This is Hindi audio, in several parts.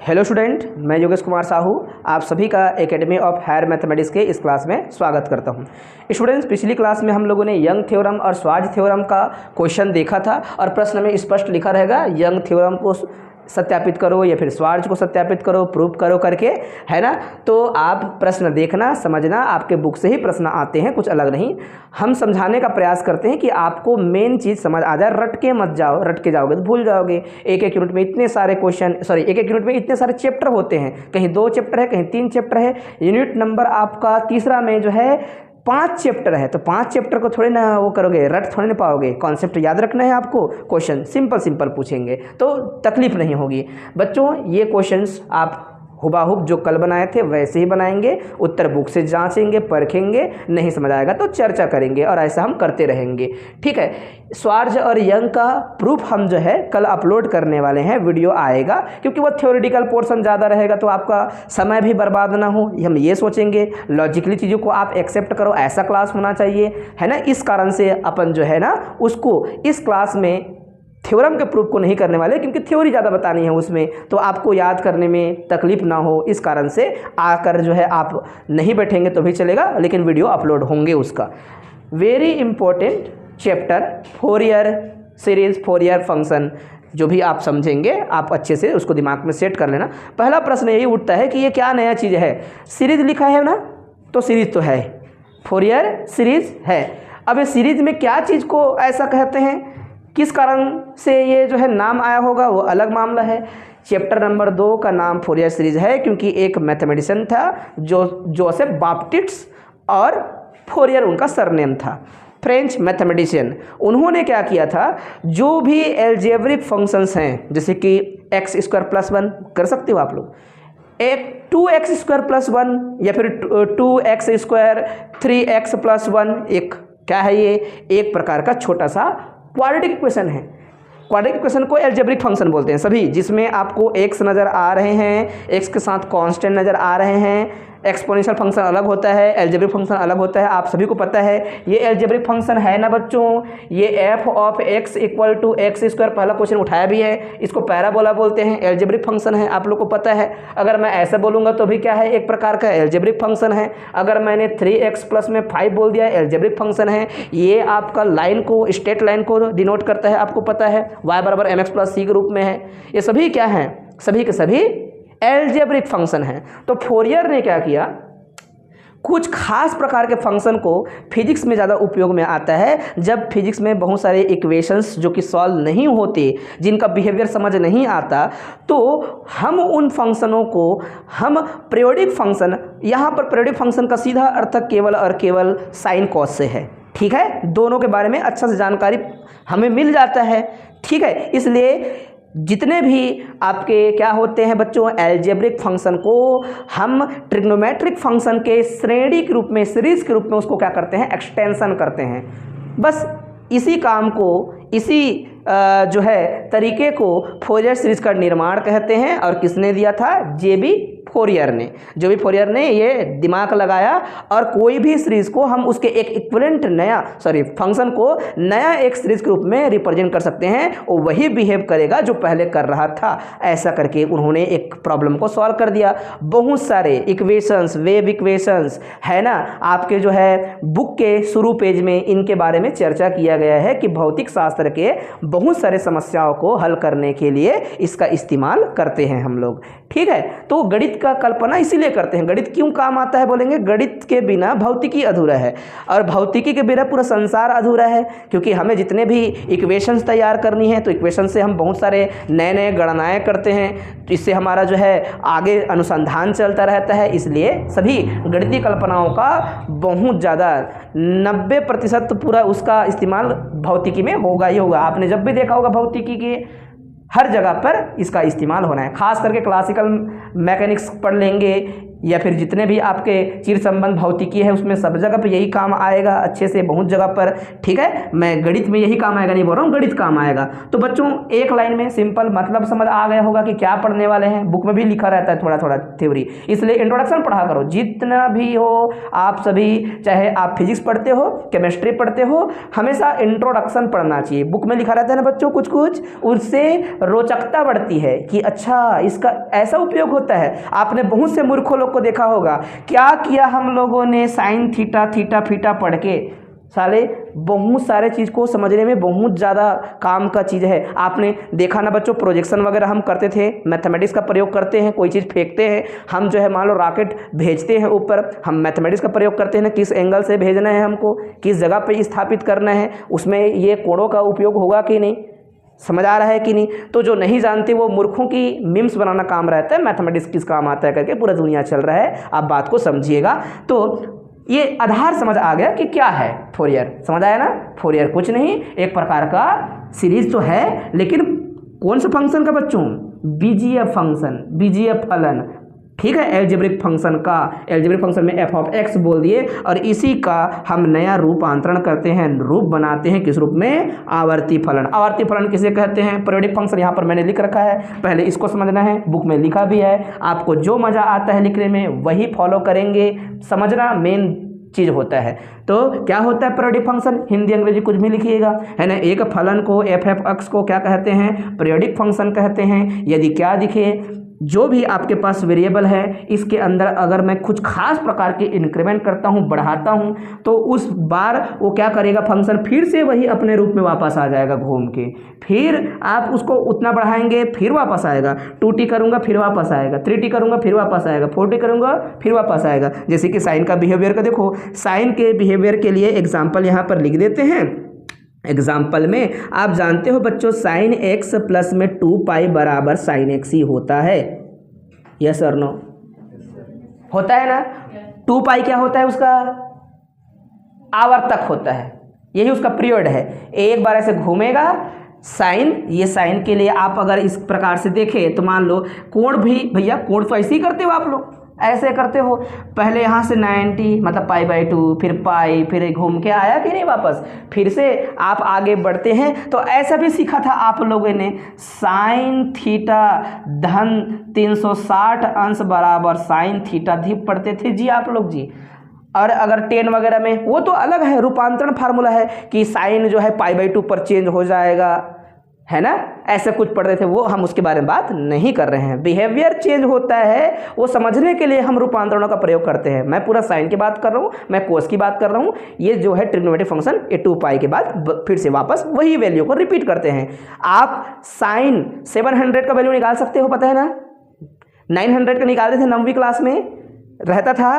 हेलो स्टूडेंट, मैं योगेश कुमार साहू आप सभी का एकेडमी ऑफ हायर मैथमेटिक्स के इस क्लास में स्वागत करता हूं। स्टूडेंट्स, पिछली क्लास में हम लोगों ने यंग थ्योरम और स्वार्ज थ्योरम का क्वेश्चन देखा था और प्रश्न में स्पष्ट लिखा रहेगा यंग थ्योरम को सत्यापित करो या फिर स्वार्ज को सत्यापित करो, प्रूफ करो करके, है ना। तो आप प्रश्न देखना, समझना, आपके बुक से ही प्रश्न आते हैं, कुछ अलग नहीं। हम समझाने का प्रयास करते हैं कि आपको मेन चीज़ समझ आ जाए, रट के मत जाओ, रट के जाओगे तो भूल जाओगे। एक एक यूनिट में इतने सारे क्वेश्चन, एक एक यूनिट में इतने सारे चैप्टर होते हैं, कहीं 2 चैप्टर है, कहीं 3 चैप्टर है। यूनिट नंबर आपका तीसरा में जो है 5 चैप्टर है, तो 5 चैप्टर को थोड़ी ना वो करोगे, रट थोड़ी ना पाओगे। कॉन्सेप्ट याद रखना है आपको, क्वेश्चन सिंपल सिंपल पूछेंगे तो तकलीफ नहीं होगी। बच्चों, ये क्वेश्चंस आप हुबाहुब जो कल बनाए थे वैसे ही बनाएंगे, उत्तर बुक से जांचेंगे, परखेंगे, नहीं समझ आएगा तो चर्चा करेंगे और ऐसा हम करते रहेंगे, ठीक है। स्वार्ज और यंग का प्रूफ हम जो है कल अपलोड करने वाले हैं, वीडियो आएगा, क्योंकि वो थ्योरेटिकल पोर्शन ज़्यादा रहेगा तो आपका समय भी बर्बाद ना हो। हम ये सोचेंगे लॉजिकली चीज़ों को आप एक्सेप्ट करो, ऐसा क्लास होना चाहिए, है ना। इस कारण से अपन जो है ना उसको इस क्लास में थ्योरम के प्रूफ को नहीं करने वाले, क्योंकि थ्योरी ज़्यादा बतानी है उसमें, तो आपको याद करने में तकलीफ ना हो, इस कारण से आकर जो है आप नहीं बैठेंगे तो भी चलेगा, लेकिन वीडियो अपलोड होंगे उसका। Very important chapter Fourier series, Fourier function, जो भी आप समझेंगे आप अच्छे से उसको दिमाग में सेट कर लेना। पहला प्रश्न यही उठता है कि ये क्या नया चीज़ है। सीरीज लिखा है ना, तो सीरीज तो है, फोरियर सीरीज है। अब ये सीरीज में क्या चीज़ को ऐसा कहते हैं, किस कारण से ये जो है नाम आया होगा वो अलग मामला है। चैप्टर नंबर 2 का नाम फोरियर सीरीज है क्योंकि एक मैथमेटिशियन था जोसेफ बाप्टिस्ट, और फोरियर उनका सरनेम था, फ्रेंच मैथमेटिशियन। उन्होंने क्या किया था, जो भी एल्जेब्रिक फंक्शंस हैं, जैसे कि x² + 1 कर सकते हो आप लोग, एक 2x² + 1 या फिर 2x², 3x + 1, एक क्या है ये, एक प्रकार का छोटा सा क्वाड्रेटिक इक्वेशन है। क्वाड्रेटिक इक्वेशन को एल्जेब्रिक फंक्शन बोलते हैं सभी, जिसमें आपको x नज़र आ रहे हैं, x के साथ कांस्टेंट नज़र आ रहे हैं। एक्सपोनेंशियल फंक्शन अलग होता है, एल्जेब्रिक फंक्शन अलग होता है, आप सभी को पता है। ये एल्जेब्रिक फंक्शन है ना बच्चों, ये f ऑफ x = x², पहला क्वेश्चन उठाया भी है, इसको पैराबोला बोलते हैं, एल्जेब्रिक फंक्शन है, आप लोग को पता है। अगर मैं ऐसा बोलूँगा तो भी क्या है, एक प्रकार का एल्जेब्रिक फंक्शन है। अगर मैंने 3x + 5 बोल दिया, एल्जेब्रिक फंक्शन है। ये आपका लाइन को, स्ट्रेट लाइन को डिनोट करता है, आपको पता है, y = mx + c के रूप में है। ये सभी क्या हैं, सभी के सभी एल्जेब्रिक फंक्शन है। तो फोरियर ने क्या किया, कुछ खास प्रकार के फंक्शन को फिजिक्स में ज़्यादा उपयोग में आता है, जब फिजिक्स में बहुत सारे इक्वेशंस जो कि सॉल्व नहीं होते, जिनका बिहेवियर समझ नहीं आता, तो हम उन फंक्शनों को हम पीरियोडिक फंक्शन, यहाँ पर पीरियोडिक फंक्शन का सीधा अर्थ केवल और केवल साइन कॉस से है, ठीक है। दोनों के बारे में अच्छा से जानकारी हमें मिल जाता है, ठीक है। इसलिए जितने भी आपके क्या होते हैं बच्चों, एल्जेब्रिक फंक्शन को हम ट्रिग्नोमेट्रिक फंक्शन के श्रेणी के रूप में, सीरीज के रूप में उसको क्या करते हैं, एक्सटेंशन करते हैं। बस इसी काम को, इसी जो है तरीके को फोरियर सीरीज का निर्माण कहते हैं। और किसने दिया था, जे.बी. फोरियर ने। जो भी फोरियर ने ये दिमाग लगाया, और कोई भी सीरीज को हम उसके एक इक्विवेलेंट फंक्शन को नया एक सीरीज के रूप में रिप्रेजेंट कर सकते हैं, और वही बिहेव करेगा जो पहले कर रहा था। ऐसा करके उन्होंने एक प्रॉब्लम को सॉल्व कर दिया। बहुत सारे इक्वेशंस, वेव इक्वेशंस, है ना, आपके जो है बुक के शुरू पेज में इनके बारे में चर्चा किया गया है कि भौतिक शास्त्र के बहुत सारे समस्याओं को हल करने के लिए इसका इस्तेमाल करते हैं हम लोग, ठीक है। तो गणित का कल्पना इसीलिए करते हैं। गणित क्यों काम आता है बोलेंगे, गणित के बिना भौतिकी अधूरा है, और भौतिकी के बिना पूरा संसार अधूरा है, क्योंकि हमें जितने भी इक्वेशंस तैयार करनी है तो इक्वेशन से हम बहुत सारे नए नए गणनाएं करते हैं, तो इससे हमारा जो है आगे अनुसंधान चलता रहता है। इसलिए सभी गणितीय कल्पनाओं का बहुत ज़्यादा 90% पूरा उसका इस्तेमाल भौतिकी में होगा ही होगा। आपने जब भी देखा होगा भौतिकी के हर जगह पर इसका इस्तेमाल होना है। खास करके क्लासिकल मैकेनिक्स पढ़ लेंगे, या फिर जितने भी आपके चिर संबंध भौतिकी है उसमें सब जगह पे यही काम आएगा अच्छे से, बहुत जगह पर। ठीक है, मैं गणित में यही काम आएगा नहीं बोल रहा हूँ, गणित काम आएगा। तो बच्चों एक लाइन में सिंपल मतलब समझ आ गया होगा कि क्या पढ़ने वाले हैं। बुक में भी लिखा रहता है थोड़ा थोड़ा थ्योरी, इसलिए इंट्रोडक्शन पढ़ा करो जितना भी हो आप सभी, चाहे आप फिजिक्स पढ़ते हो, केमिस्ट्री पढ़ते हो, हमेशा इंट्रोडक्शन पढ़ना चाहिए। बुक में लिखा रहता है ना बच्चों कुछ कुछ, उससे रोचकता बढ़ती है कि अच्छा इसका ऐसा उपयोग होता है। आपने बहुत से मूर्खों लोग को देखा होगा, क्या किया हम लोगों ने, साइन थीटा थीटा फीटा पढ़ के साले बहुत सारे चीज़ को समझने में बहुत ज़्यादा काम का चीज़ है। आपने देखा ना बच्चों, प्रोजेक्शन वगैरह हम करते थे, मैथमेटिक्स का प्रयोग करते हैं, कोई चीज़ फेंकते हैं हम, जो है मान लो रॉकेट भेजते हैं ऊपर, हम मैथमेटिक्स का प्रयोग करते हैं ना, किस एंगल से भेजना है हमको, किस जगह पे स्थापित करना है, उसमें ये कोणों का उपयोग होगा कि नहीं, समझ आ रहा है कि नहीं। तो जो नहीं जानते वो मूर्खों की मीम्स बनाना काम रहता है, मैथमेटिक्स किस काम आता है करके पूरा दुनिया चल रहा है। आप बात को समझिएगा। तो ये आधार समझ आ गया कि क्या है फोरियर, समझ आया ना। फोरियर कुछ नहीं, एक प्रकार का सीरीज तो है, लेकिन कौन सा फंक्शन का बच्चों, बीजीय फंक्शन, बीजीय फलन। ठीक है, एल्जेब्रिक फंक्शन का, एल्जेब्रिक फंक्शन में एफ ऑफ एक्स बोल दिए, और इसी का हम नया रूपांतरण करते हैं, रूप बनाते हैं किस रूप में, आवर्ती फलन। आवर्ती फलन किसे कहते हैं, पीरियोडिक फंक्शन। यहाँ पर मैंने लिख रखा है, पहले इसको समझना है, बुक में लिखा भी है। आपको जो मज़ा आता है लिखने में वही फॉलो करेंगे, समझना मेन चीज़ होता है। तो क्या होता है पीरियोडिक फंक्शन, हिंदी अंग्रेजी कुछ भी लिखिएगा, है ना। एक फलन को, एफ एफ एक्स को क्या कहते हैं, पीरियोडिक फंक्शन कहते हैं। यदि क्या दिखे, जो भी आपके पास वेरिएबल है इसके अंदर अगर मैं कुछ खास प्रकार के इंक्रीमेंट करता हूँ, बढ़ाता हूँ, तो उस बार वो क्या करेगा, फंक्शन फिर से वही अपने रूप में वापस आ जाएगा घूम के। फिर आप उसको उतना बढ़ाएंगे फिर वापस आएगा, 2t करूँगा फिर वापस आएगा, 3t करूँगा फिर वापस आएगा, 4t करूँगा फिर वापस आएगा। जैसे कि साइन का बिहेवियर का देखो, साइन के बिहेवियर के लिए एग्जाम्पल यहाँ पर लिख देते हैं। एग्जाम्पल में आप जानते हो बच्चों, साइन एक्स प्लस में 2 पाई बराबर साइन एक्स ही होता है। यस और नो, होता है ना। 2 पाई क्या होता है, उसका आवर्तक होता है, यही उसका पीरियड है। एक बार ऐसे घूमेगा साइन, ये साइन के लिए आप अगर इस प्रकार से देखें तो मान लो कोण भी, भैया कोण तो ऐसे ही करते हो आप लोग, ऐसे करते हो। पहले यहाँ से 90 मतलब π/2, फिर पाई, फिर घूम के आया कि नहीं वापस, फिर से आप आगे बढ़ते हैं। तो ऐसा भी सीखा था आप लोगों ने, साइन थीटा धन 360 अंश बराबर साइन थीटा धी पढ़ते थे जी आप लोग जी। और अगर 10 वगैरह में वो तो अलग है, रूपांतरण फार्मूला है कि साइन जो है π/2 पर चेंज हो जाएगा, है ना, ऐसे कुछ पढ़ रहे थे, वो हम उसके बारे में बात नहीं कर रहे हैं। बिहेवियर चेंज होता है वो समझने के लिए हम रूपांतरणों का प्रयोग करते हैं। मैं पूरा साइन की बात कर रहा हूँ, मैं कोस की बात कर रहा हूँ। ये जो है ट्रिग्नोमेट्रिक फंक्शन, ये 2 पाई के बाद फिर से वापस वही वैल्यू को रिपीट करते हैं। आप साइन 700 का वैल्यू निकाल सकते हो, पता है ना, 900 का निकालते थे 9वीं क्लास में, रहता था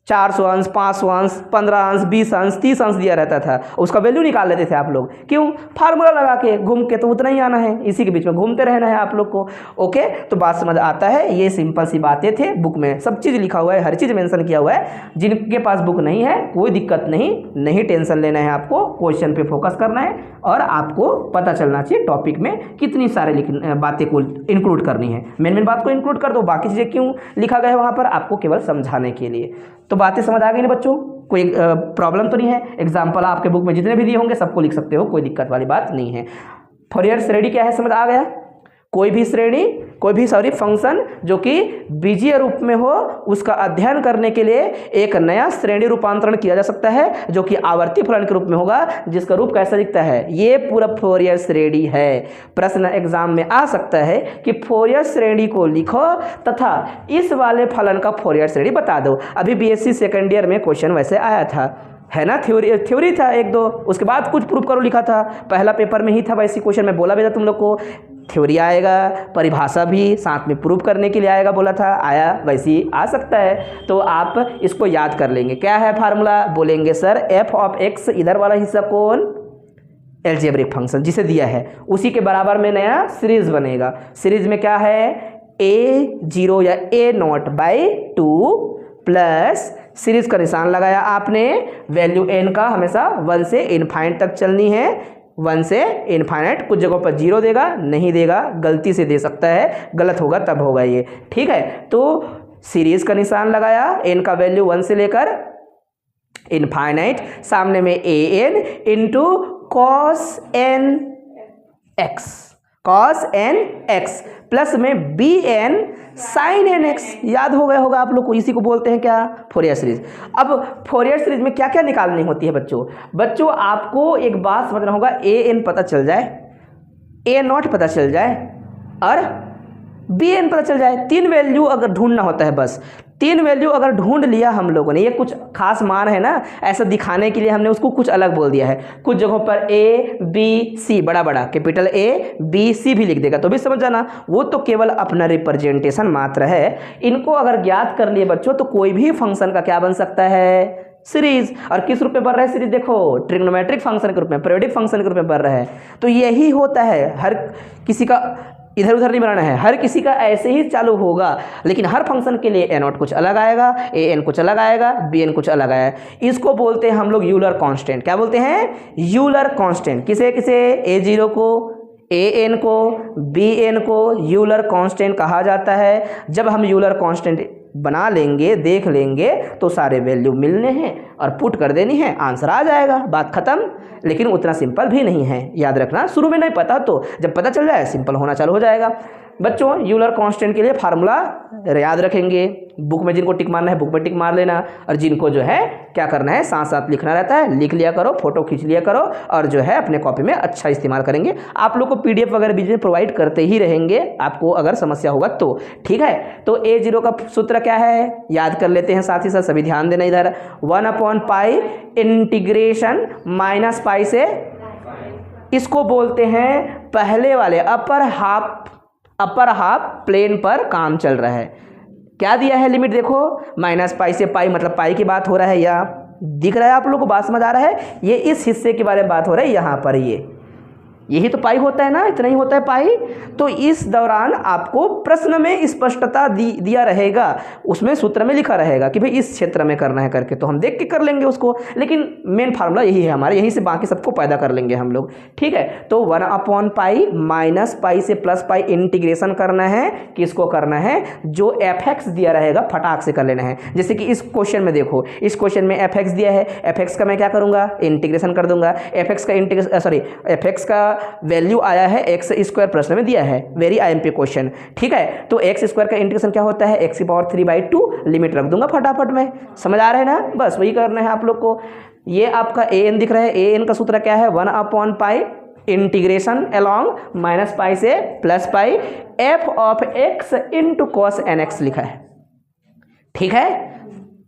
400 अंश, 500 अंश, 15 अंश, 20 अंश, 30 अंश दिया रहता था, उसका वैल्यू निकाल लेते थे आप लोग। क्यों, फार्मूला लगा के घूम के तो उतना ही आना है, इसी के बीच में घूमते रहना है आप लोग को। ओके, तो बात समझ आता है। ये सिंपल सी बातें थे, बुक में सब चीज़ लिखा हुआ है, हर चीज़ मेंशन किया हुआ है। जिनके पास बुक नहीं है कोई दिक्कत नहीं टेंशन लेना है, आपको क्वेश्चन पे फोकस करना है और आपको पता चलना चाहिए टॉपिक में कितनी सारे बातें को इंक्लूड करनी है। मेन बात को इंक्लूड कर दो, बाकी चीज़ें क्यों लिखा गया है वहाँ पर, आपको केवल समझाने के लिए। तो बातें समझ आ गई ना बच्चों, कोई प्रॉब्लम तो नहीं है। एग्जाम्पल आपके बुक में जितने भी दिए होंगे सबको लिख सकते हो, कोई दिक्कत वाली बात नहीं है। फोरियर श्रेणी क्या है समझ आ गया, कोई भी श्रेणी, कोई भी फंक्शन जो कि बीजीय रूप में हो उसका अध्ययन करने के लिए एक नया श्रेणी रूपांतरण किया जा सकता है जो कि आवर्ती फलन के रूप में होगा, जिसका रूप कैसा दिखता है, ये पूरा फोरियर श्रेणी है। प्रश्न एग्जाम में आ सकता है कि फोरियर श्रेणी को लिखो तथा इस वाले फलन का फोरियर श्रेणी बता दो। अभी बीएससी सेकेंड ईयर में क्वेश्चन वैसे आया था, है ना, थ्योरी था 1-2, उसके बाद कुछ प्रूफ करो लिखा था, पहला पेपर में ही था वैसी क्वेश्चन, मैं बोला भी था तुम लोग को थ्योरी आएगा, परिभाषा भी साथ में प्रूफ करने के लिए आएगा, बोला था, आया, वैसे ही आ सकता है। तो आप इसको याद कर लेंगे। क्या है फार्मूला, बोलेंगे सर एफ ऑफ एक्स, इधर वाला हिस्सा कौन, एल्जेब्रिक फंक्शन जिसे दिया है, उसी के बराबर में नया सीरीज बनेगा। सीरीज में क्या है, a0 या a0/2 प्लस सीरीज का निशान लगाया आपने, वैल्यू n का हमेशा 1 से इनफाइनाइट तक चलनी है, 1 से इनफाइनाइट। कुछ जगहों पर 0 देगा, नहीं देगा, गलती से दे सकता है, गलत होगा तब होगा ये, ठीक है। तो सीरीज का निशान लगाया, एन का वैल्यू 1 से लेकर इनफाइनाइट, सामने में a n into cos n x plus में b n sine n x. याद हो गया होगा आप लोग को, इसी को बोलते हैं क्या, फोरियर सीरीज। अब फोरियर सीरीज में क्या क्या निकालनी होती है बच्चों आपको एक बात समझना होगा, ए एन पता चल जाए, ए नॉट पता चल जाए और बी एन पता चल जाए। 3 वैल्यू अगर ढूंढना होता है, बस 3 वैल्यू अगर ढूंढ लिया हम लोगों ने, ये कुछ खास मान है ना, ऐसा दिखाने के लिए हमने उसको कुछ अलग बोल दिया है। कुछ जगहों पर ए बी सी बड़ा बड़ा कैपिटल ए बी सी भी लिख देगा तो भी समझ जाना, वो तो केवल अपना रिप्रेजेंटेशन मात्र है। इनको अगर ज्ञात कर लिए बच्चों तो कोई भी फंक्शन का क्या बन सकता है, सीरीज। और किस रूप में बन रहा है सीरीज, देखो ट्रिग्नोमेट्रिक फंक्शन के रूप में, पीरियोडिक फंक्शन के रूप में बन रहा है। तो यही होता है, हर किसी का इधर उधर नहीं बनाना है, हर किसी का ऐसे ही चालू होगा, लेकिन हर फंक्शन के लिए ए नॉट कुछ अलग आएगा, ए एन कुछ अलग आएगा, बी एन कुछ अलग आएगा। इसको बोलते हैं हम लोग यूलर कांस्टेंट। क्या बोलते हैं, यूलर कांस्टेंट। किसे किसे, ए जीरो को, ए एन को, बी एन को यूलर कांस्टेंट कहा जाता है। जब हम यूलर कांस्टेंट बना लेंगे, देख लेंगे तो सारे वैल्यू मिलने हैं और पुट कर देनी है, आंसर आ जाएगा, बात खत्म। लेकिन उतना सिंपल भी नहीं है, याद रखना, शुरू में नहीं पता तो जब पता चल जाए सिंपल होना चालू हो जाएगा। बच्चों यूलर कांस्टेंट के लिए फार्मूला याद रखेंगे, बुक में जिनको टिक मारना है बुक में टिक मार लेना, और जिनको जो है क्या करना है साथ साथ लिखना रहता है लिख लिया करो, फोटो खींच लिया करो, और जो है अपने कॉपी में अच्छा इस्तेमाल करेंगे। आप लोग को पीडीएफ वगैरह बीच में प्रोवाइड करते ही रहेंगे, आपको अगर समस्या होगा तो, ठीक है। तो ए जीरो का सूत्र क्या है, याद कर लेते हैं साथ ही साथ, सभी ध्यान देना इधर, 1/पाई इंटीग्रेशन माइनस पाई से, इसको बोलते हैं पहले वाले अपर हाफ प्लेन पर काम चल रहा है। क्या दिया है लिमिट, देखो -पाई से पाई, मतलब पाई की बात हो रहा है, या दिख रहा है आप लोग को, बात समझ आ रहा है, ये इस हिस्से के बारे में बात हो रहा है, यहाँ पर यही तो पाई होता है ना, इतना ही होता है पाई। तो इस दौरान आपको प्रश्न में स्पष्टता दिया रहेगा, उसमें सूत्र में लिखा रहेगा कि भाई इस क्षेत्र में करना है करके, तो हम देख के कर लेंगे उसको, लेकिन मेन फार्मूला यही है हमारे, यहीं से बाकी सबको पैदा कर लेंगे हम लोग, ठीक है। तो 1/पाई माइनस पाई से प्लस पाई इंटीग्रेशन करना है, किसको करना है, जो fx दिया रहेगा फटाक से कर लेना है। जैसे कि इस क्वेश्चन में देखो, इस क्वेश्चन में fx दिया है, fx का मैं क्या करूँगा, इंटीग्रेशन कर दूंगा। fx का वैल्यू आया है x² प्रश्न में दिया है, वेरी IMP क्वेश्चन, ठीक है। तो x² का इंटीग्रेशन क्या होता है, x⁴/2, लिमिट रख दूंगा फटाफट में, समझ आ रहा है ना, बस वही करना है आप लोग को। ये आपका an दिख रहा है, an का सूत्र क्या है, 1/पाई इंटीग्रेशन अलॉन्ग -पाई से +पाई f(x) इंटू cos nx लिखा है, ठीक है।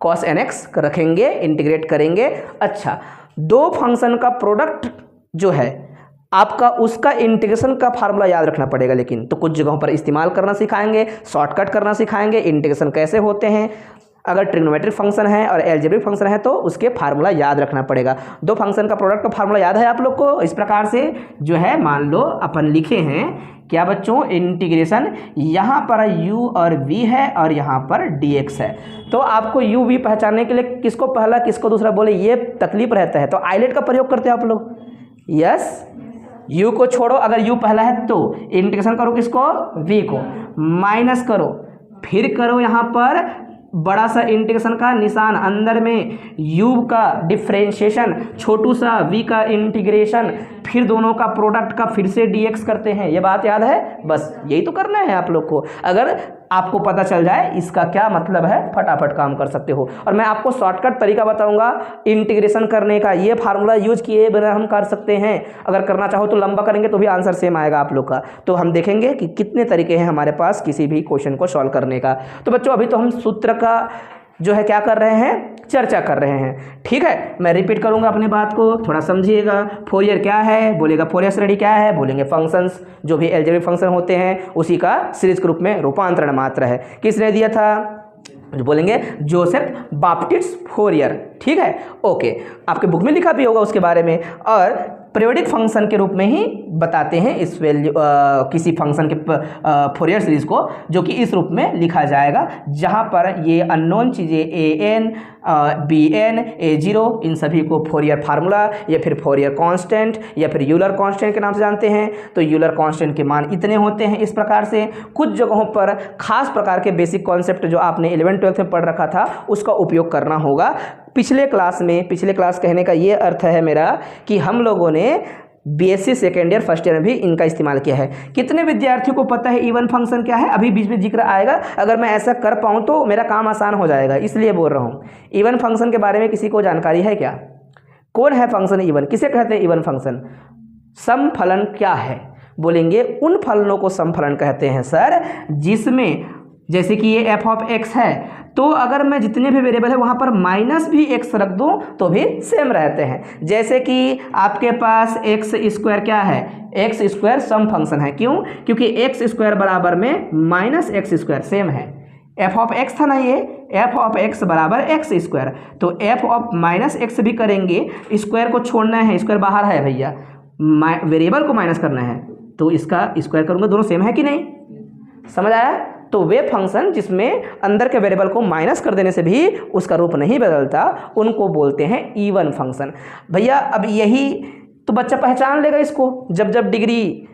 cos nx रखेंगे, इंटीग्रेट करेंगे। अच्छा, दो फंक्शन का प्रोडक्ट जो है आपका, उसका इंटीग्रेशन का फार्मूला याद रखना पड़ेगा, लेकिन तो कुछ जगहों पर इस्तेमाल करना सिखाएंगे, शॉर्टकट करना सिखाएंगे, इंटीग्रेशन कैसे होते हैं। अगर ट्रिग्नोमेट्रिक फंक्शन है और एल्जेब्रिक फंक्शन है तो उसके फार्मूला याद रखना पड़ेगा। दो फंक्शन का प्रोडक्ट का फार्मूला याद है आप लोग को, इस प्रकार से जो है, मान लो अपन लिखे हैं क्या बच्चों, इंटीग्रेशन, यहाँ पर u और v है और यहाँ पर dx है। तो आपको u v पहचानने के लिए किसको पहला किसको दूसरा बोले ये तकलीफ रहता है, तो आइलेट का प्रयोग करते हो आप लोग, यस। u को छोड़ो, अगर u पहला है तो इंटीग्रेशन करो किसको, v को, माइनस करो, फिर करो यहाँ पर बड़ा सा इंटीग्रेशन का निशान, अंदर में u का डिफ्रेंशिएशन, छोटू सा v का इंटीग्रेशन, फिर दोनों का प्रोडक्ट का फिर से dx करते हैं। ये बात याद है, बस यही तो करना है आप लोग को। अगर आपको पता चल जाए इसका क्या मतलब है, फटाफट काम कर सकते हो। और मैं आपको शॉर्टकट तरीका बताऊंगा इंटीग्रेशन करने का, ये फार्मूला यूज किए बिना हम कर सकते हैं। अगर करना चाहो तो लंबा करेंगे तो भी आंसर सेम आएगा आप लोग का। तो हम देखेंगे कि कितने तरीके हैं हमारे पास किसी भी क्वेश्चन को सॉल्व करने का। तो बच्चों अभी तो हम सूत्र का जो है क्या कर रहे हैं, चर्चा कर रहे हैं, ठीक है। मैं रिपीट करूंगा अपनी बात को, थोड़ा समझिएगा। फोरियर क्या है बोलेगा, फोरियर श्रेणी क्या है बोलेंगे, फंक्शंस जो भी एल्जेब्रिक फंक्शन होते हैं उसी का सीरीज के रूप में रूपांतरण मात्र है। किसने दिया था, जो बोलेंगे जोसेफ बाप्टिस्ट फोरियर, ठीक है, ओके। आपके बुक में लिखा भी होगा उसके बारे में। और पीरियोडिक फंक्शन के रूप में ही बताते हैं इस वैल्यू किसी फंक्शन के फोरियर सीरीज को, जो कि इस रूप में लिखा जाएगा, जहां पर ये अननोन चीज़ें an bn a0 इन सभी को फोरियर फार्मूला या फिर फोरियर कांस्टेंट या फिर यूलर कांस्टेंट के नाम से जानते हैं। तो यूलर कांस्टेंट के मान इतने होते हैं। इस प्रकार से कुछ जगहों पर खास प्रकार के बेसिक कॉन्सेप्ट जो आपने 11th-12th में पढ़ रखा था उसका उपयोग करना होगा। पिछले क्लास कहने का ये अर्थ है मेरा कि हम लोगों ने BSc second year first year में भी इनका इस्तेमाल किया है। कितने विद्यार्थियों को पता है इवन फंक्शन क्या है? अभी बीच में जिक्र आएगा। अगर मैं ऐसा कर पाऊँ तो मेरा काम आसान हो जाएगा, इसलिए बोल रहा हूँ। इवन फंक्शन के बारे में किसी को जानकारी है क्या? कौन है फंक्शन इवन? किसे कहते हैं इवन फंक्शन? समफलन क्या है? बोलेंगे उन फलनों को समफलन कहते हैं सर जिसमें, जैसे कि ये एफ ऑफ एक्स है, तो अगर मैं जितने भी वेरिएबल है वहाँ पर माइनस भी एक्स रख दूँ तो भी सेम रहते हैं। जैसे कि आपके पास एक्स स्क्वायर क्या है? एक्स स्क्वायर सम फंक्शन है। क्यों? क्योंकि एक्स स्क्वायर बराबर में माइनस एक्स स्क्वायर सेम है। एफ ऑफ एक्स था ना ये, एफ ऑफ एक्स बराबर एक्स स्क्वायर, तो एफ ऑफ माइनस एक्स भी करेंगे, स्क्वायर को छोड़ना है, स्क्वायर बाहर है भैया, वेरिएबल को माइनस करना है, तो इसका स्क्वायर करूँगा, दोनों सेम है कि नहीं? समझ आया? तो वे फंक्शन जिसमें अंदर के वेरिएबल को माइनस कर देने से भी उसका रूप नहीं बदलता, उनको बोलते हैं इवन फंक्शन। भैया अब यही तो बच्चा पहचान लेगा इसको, जब जब डिग्री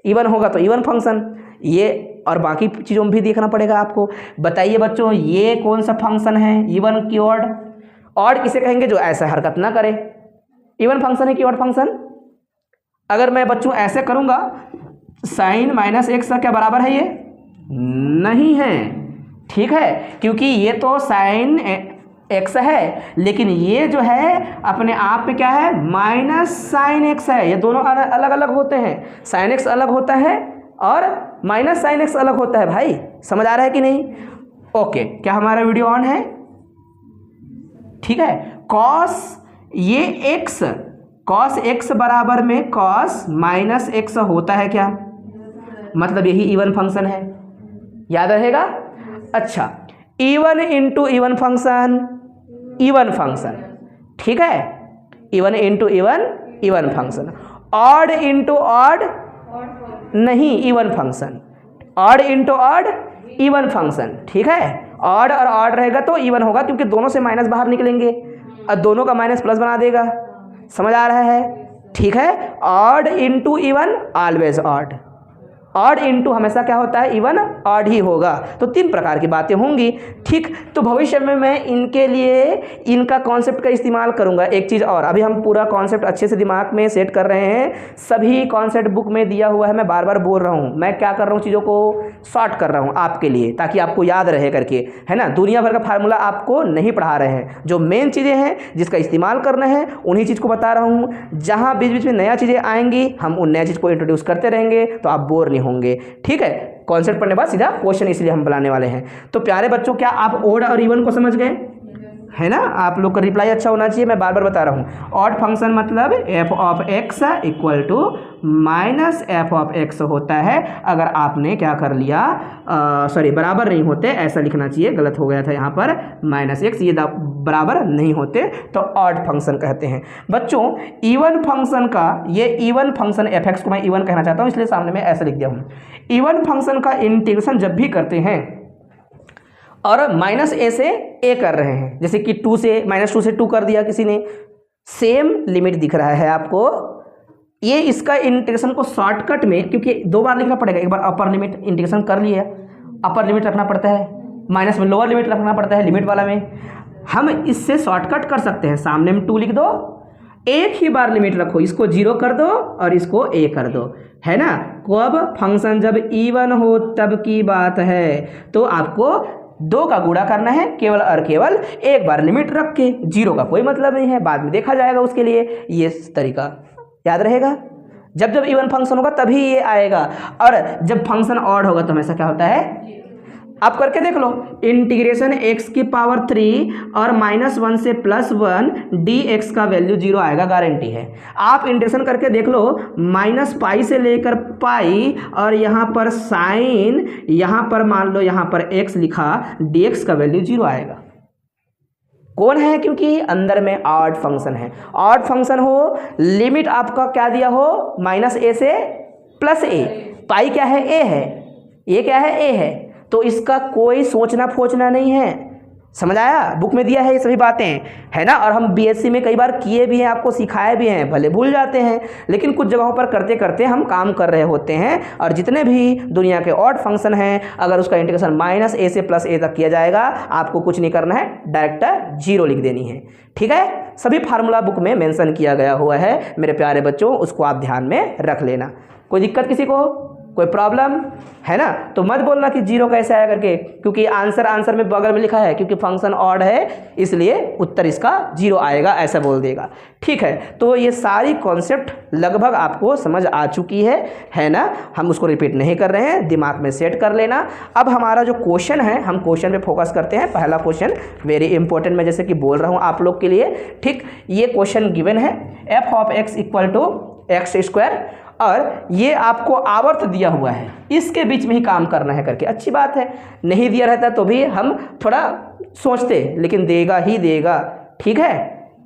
इवन होगा तो इवन फंक्शन, ये और बाकी चीज़ों में भी देखना पड़ेगा आपको। बताइए बच्चों, ये कौन सा फंक्शन है इवन की ऑड? ऑड किसे कहेंगे? जो ऐसा हरकत ना करे। इवन फंक्शन है कि ऑड फंक्शन? अगर मैं बच्चों ऐसे करूँगा, साइन माइनस एक्स का क्या बराबर है? ये नहीं है, ठीक है, क्योंकि ये तो साइन एक्स है, लेकिन ये जो है अपने आप में क्या है? माइनस साइन एक्स है। ये दोनों अलग अलग होते हैं, साइन एक्स अलग होता है और माइनस साइन एक्स अलग होता है। भाई समझ आ रहा है कि नहीं? ओके, क्या हमारा वीडियो ऑन है? ठीक है। कॉस ये एक्स, कॉस एक्स बराबर में कॉस माइनस एक्स होता है क्या? मतलब यही इवन फंक्शन है, याद रहेगा। अच्छा, even into even function, even function, ठीक है, even into even, even function. Odd into odd नहीं, even function. Odd into odd, even function, ठीक है। ऑड और ऑड रहेगा तो इवन होगा, क्योंकि दोनों से माइनस बाहर निकलेंगे और दोनों का माइनस प्लस बना देगा। समझ आ रहा है? ठीक है। Odd into even always odd, odd into हमेशा क्या होता है? इवन ऑड ही होगा। तो तीन प्रकार की बातें होंगी, ठीक। तो भविष्य में मैं इनके लिए इनका कॉन्सेप्ट का इस्तेमाल करूंगा। एक चीज़ और, अभी हम पूरा कॉन्सेप्ट अच्छे से दिमाग में सेट कर रहे हैं, सभी कॉन्सेप्ट बुक में दिया हुआ है। मैं बार बार बोल रहा हूँ, मैं क्या कर रहा हूँ, चीज़ों को शॉर्ट कर रहा हूँ आपके लिए, ताकि आपको याद रहे करके, है ना। दुनिया भर का फार्मूला आपको नहीं पढ़ा रहे हैं, जो मेन चीज़ें हैं जिसका इस्तेमाल करना है उन्हीं चीज़ को बता रहा हूँ। जहाँ बीच बीच में नया चीज़ें आएंगी हम उन नया चीज़ को इंट्रोड्यूस करते रहेंगे, तो आप बोर होंगे, ठीक है। कॉन्सेप्ट पढ़ने के बाद सीधा क्वेश्चन इसलिए हम बुलाने वाले हैं। तो प्यारे बच्चों, क्या आप ऑड और इवन को समझ गए? है ना। आप लोग का रिप्लाई अच्छा होना चाहिए, मैं बार बार बता रहा हूँ। ऑड फंक्शन मतलब f of x equal to minus f of x होता है। अगर आपने क्या कर लिया, सॉरी बराबर नहीं होते, ऐसा लिखना चाहिए, गलत हो गया था यहाँ पर, माइनस एक्स, ये बराबर नहीं होते तो ऑड फंक्शन कहते हैं। बच्चों इवन फंक्शन का, ये इवन फंक्शन एफ एक्स को मैं इवन कहना चाहता हूँ, इसलिए सामने में ऐसा लिख दिया हूँ। इवन फंक्शन का इंटीग्रेशन जब भी करते हैं और माइनस ए से ए कर रहे हैं, जैसे कि 2 से -2 से 2 कर दिया किसी ने, सेम लिमिट दिख रहा है आपको। ये इसका इंटीग्रेशन को शॉर्टकट में, क्योंकि 2 बार लिखना पड़ेगा, एक बार अपर लिमिट इंटीग्रेशन कर लिया, अपर लिमिट रखना पड़ता है, माइनस में लोअर लिमिट रखना पड़ता है, लिमिट वाला में हम इससे शॉर्टकट कर सकते हैं। सामने में 2 लिख दो, एक ही बार लिमिट रखो, इसको 0 कर दो और इसको a कर दो, है ना। कब? फंक्शन जब इवन हो तब की बात है। तो आपको 2 का गुणा करना है, केवल और केवल एक बार लिमिट रख के, 0 का कोई मतलब नहीं है, बाद में देखा जाएगा उसके लिए। ये तरीका याद रहेगा। जब जब इवन फंक्शन होगा तभी ये आएगा, और जब फंक्शन ऑड होगा तो हमेशा क्या होता है? आप करके देख लो, इंटीग्रेशन x की पावर 3 और -1 से +1 dx का वैल्यू 0 आएगा, गारंटी है। आप इंटीग्रेशन करके देख लो, -π से लेकर पाई, और यहाँ पर साइन, यहाँ पर मान लो यहाँ पर x लिखा, dx का वैल्यू 0 आएगा। कौन है, क्योंकि अंदर में ऑड फंक्शन है। ऑड फंक्शन हो, लिमिट आपका क्या दिया हो, -a से +a, पाई क्या है, a है, ये क्या है, a है, तो इसका कोई सोचना फोचना नहीं है। समझ आया, बुक में दिया है ये सभी बातें, है ना। और हम बीएससी में कई बार किए भी हैं, आपको सिखाए भी हैं, भले भूल जाते हैं, लेकिन कुछ जगहों पर करते करते हम काम कर रहे होते हैं। और जितने भी दुनिया के ऑड फंक्शन हैं, अगर उसका इंटीग्रेशन -a से +a तक किया जाएगा, आपको कुछ नहीं करना है, डायरेक्ट 0 लिख देनी है। ठीक है, सभी फार्मूला बुक में मेंशन किया गया हुआ है मेरे प्यारे बच्चों, उसको आप ध्यान में रख लेना। कोई दिक्कत किसी को, कोई प्रॉब्लम है ना, तो मत बोलना कि 0 कैसे आया करके, क्योंकि आंसर में बगल में लिखा है, क्योंकि फंक्शन ऑड है इसलिए उत्तर इसका 0 आएगा, ऐसा बोल देगा। ठीक है, तो ये सारी कॉन्सेप्ट लगभग आपको समझ आ चुकी है ना। हम उसको रिपीट नहीं कर रहे हैं, दिमाग में सेट कर लेना। अब हमारा जो क्वेश्चन है, हम क्वेश्चन पे फोकस करते हैं। पहला क्वेश्चन वेरी इंपॉर्टेंट, मैं जैसे कि बोल रहा हूँ आप लोग के लिए। ठीक, ये क्वेश्चन गिवन है f ऑफ x = x², और ये आपको आवर्त दिया हुआ है, इसके बीच में ही काम करना है करके। अच्छी बात है, नहीं दिया रहता तो भी हम थोड़ा सोचते, लेकिन देगा ही देगा। ठीक है,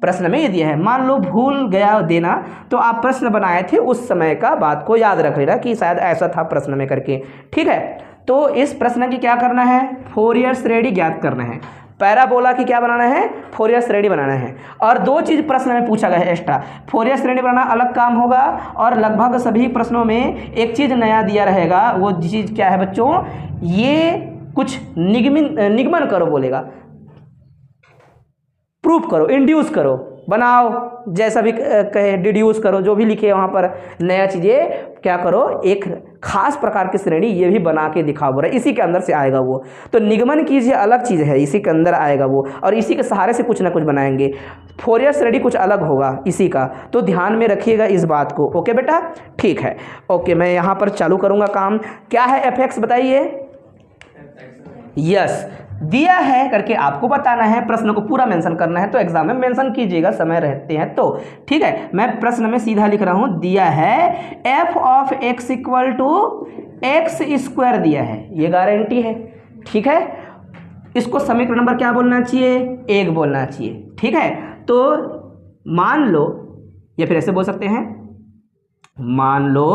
प्रश्न में ये दिया है। मान लो भूल गया देना, तो आप प्रश्न बनाए थे उस समय का बात को याद रख लेना कि शायद ऐसा था प्रश्न में करके। ठीक है, तो इस प्रश्न की क्या करना है, फोरियर श्रेणी ज्ञात करना है। पैराबोला की क्या बनाना है, फोरियर श्रेणी बनाना है। और 2 चीज़ प्रश्न में पूछा गया है एक्स्ट्रा, फोरियर श्रेणी बनाना अलग काम होगा, और लगभग सभी प्रश्नों में एक चीज़ नया दिया रहेगा। वो चीज़ क्या है बच्चों, ये कुछ निगमन करो बोलेगा, प्रूफ करो, इंड्यूस करो, बनाओ, जैसा भी कहे, डिड्यूस करो, जो भी लिखे वहाँ पर नया चीज़ें क्या करो, एक खास प्रकार की श्रेणी ये भी बना के दिखाओ बोला, इसी के अंदर से आएगा वो। तो निगमन कीजिए अलग चीज़ है, इसी के अंदर आएगा वो, और इसी के सहारे से कुछ ना कुछ बनाएंगे। फोरियर श्रेणी कुछ अलग होगा इसी का, तो ध्यान में रखिएगा इस बात को। ओके बेटा, ठीक है, ओके, मैं यहाँ पर चालू करूँगा काम। क्या है f(x) बताइए। यस, दिया है करके आपको बताना है, प्रश्न को पूरा मेंशन करना है, तो एग्जाम में मेंशन कीजिएगा, समय रहते हैं तो। ठीक है, मैं प्रश्न में सीधा लिख रहा हूं, दिया है f ऑफ x = x² दिया है, ये गारंटी है। ठीक है, इसको समीकरण नंबर क्या बोलना चाहिए, 1 बोलना चाहिए। ठीक है, तो मान लो, या फिर ऐसे बोल सकते हैं, मान लो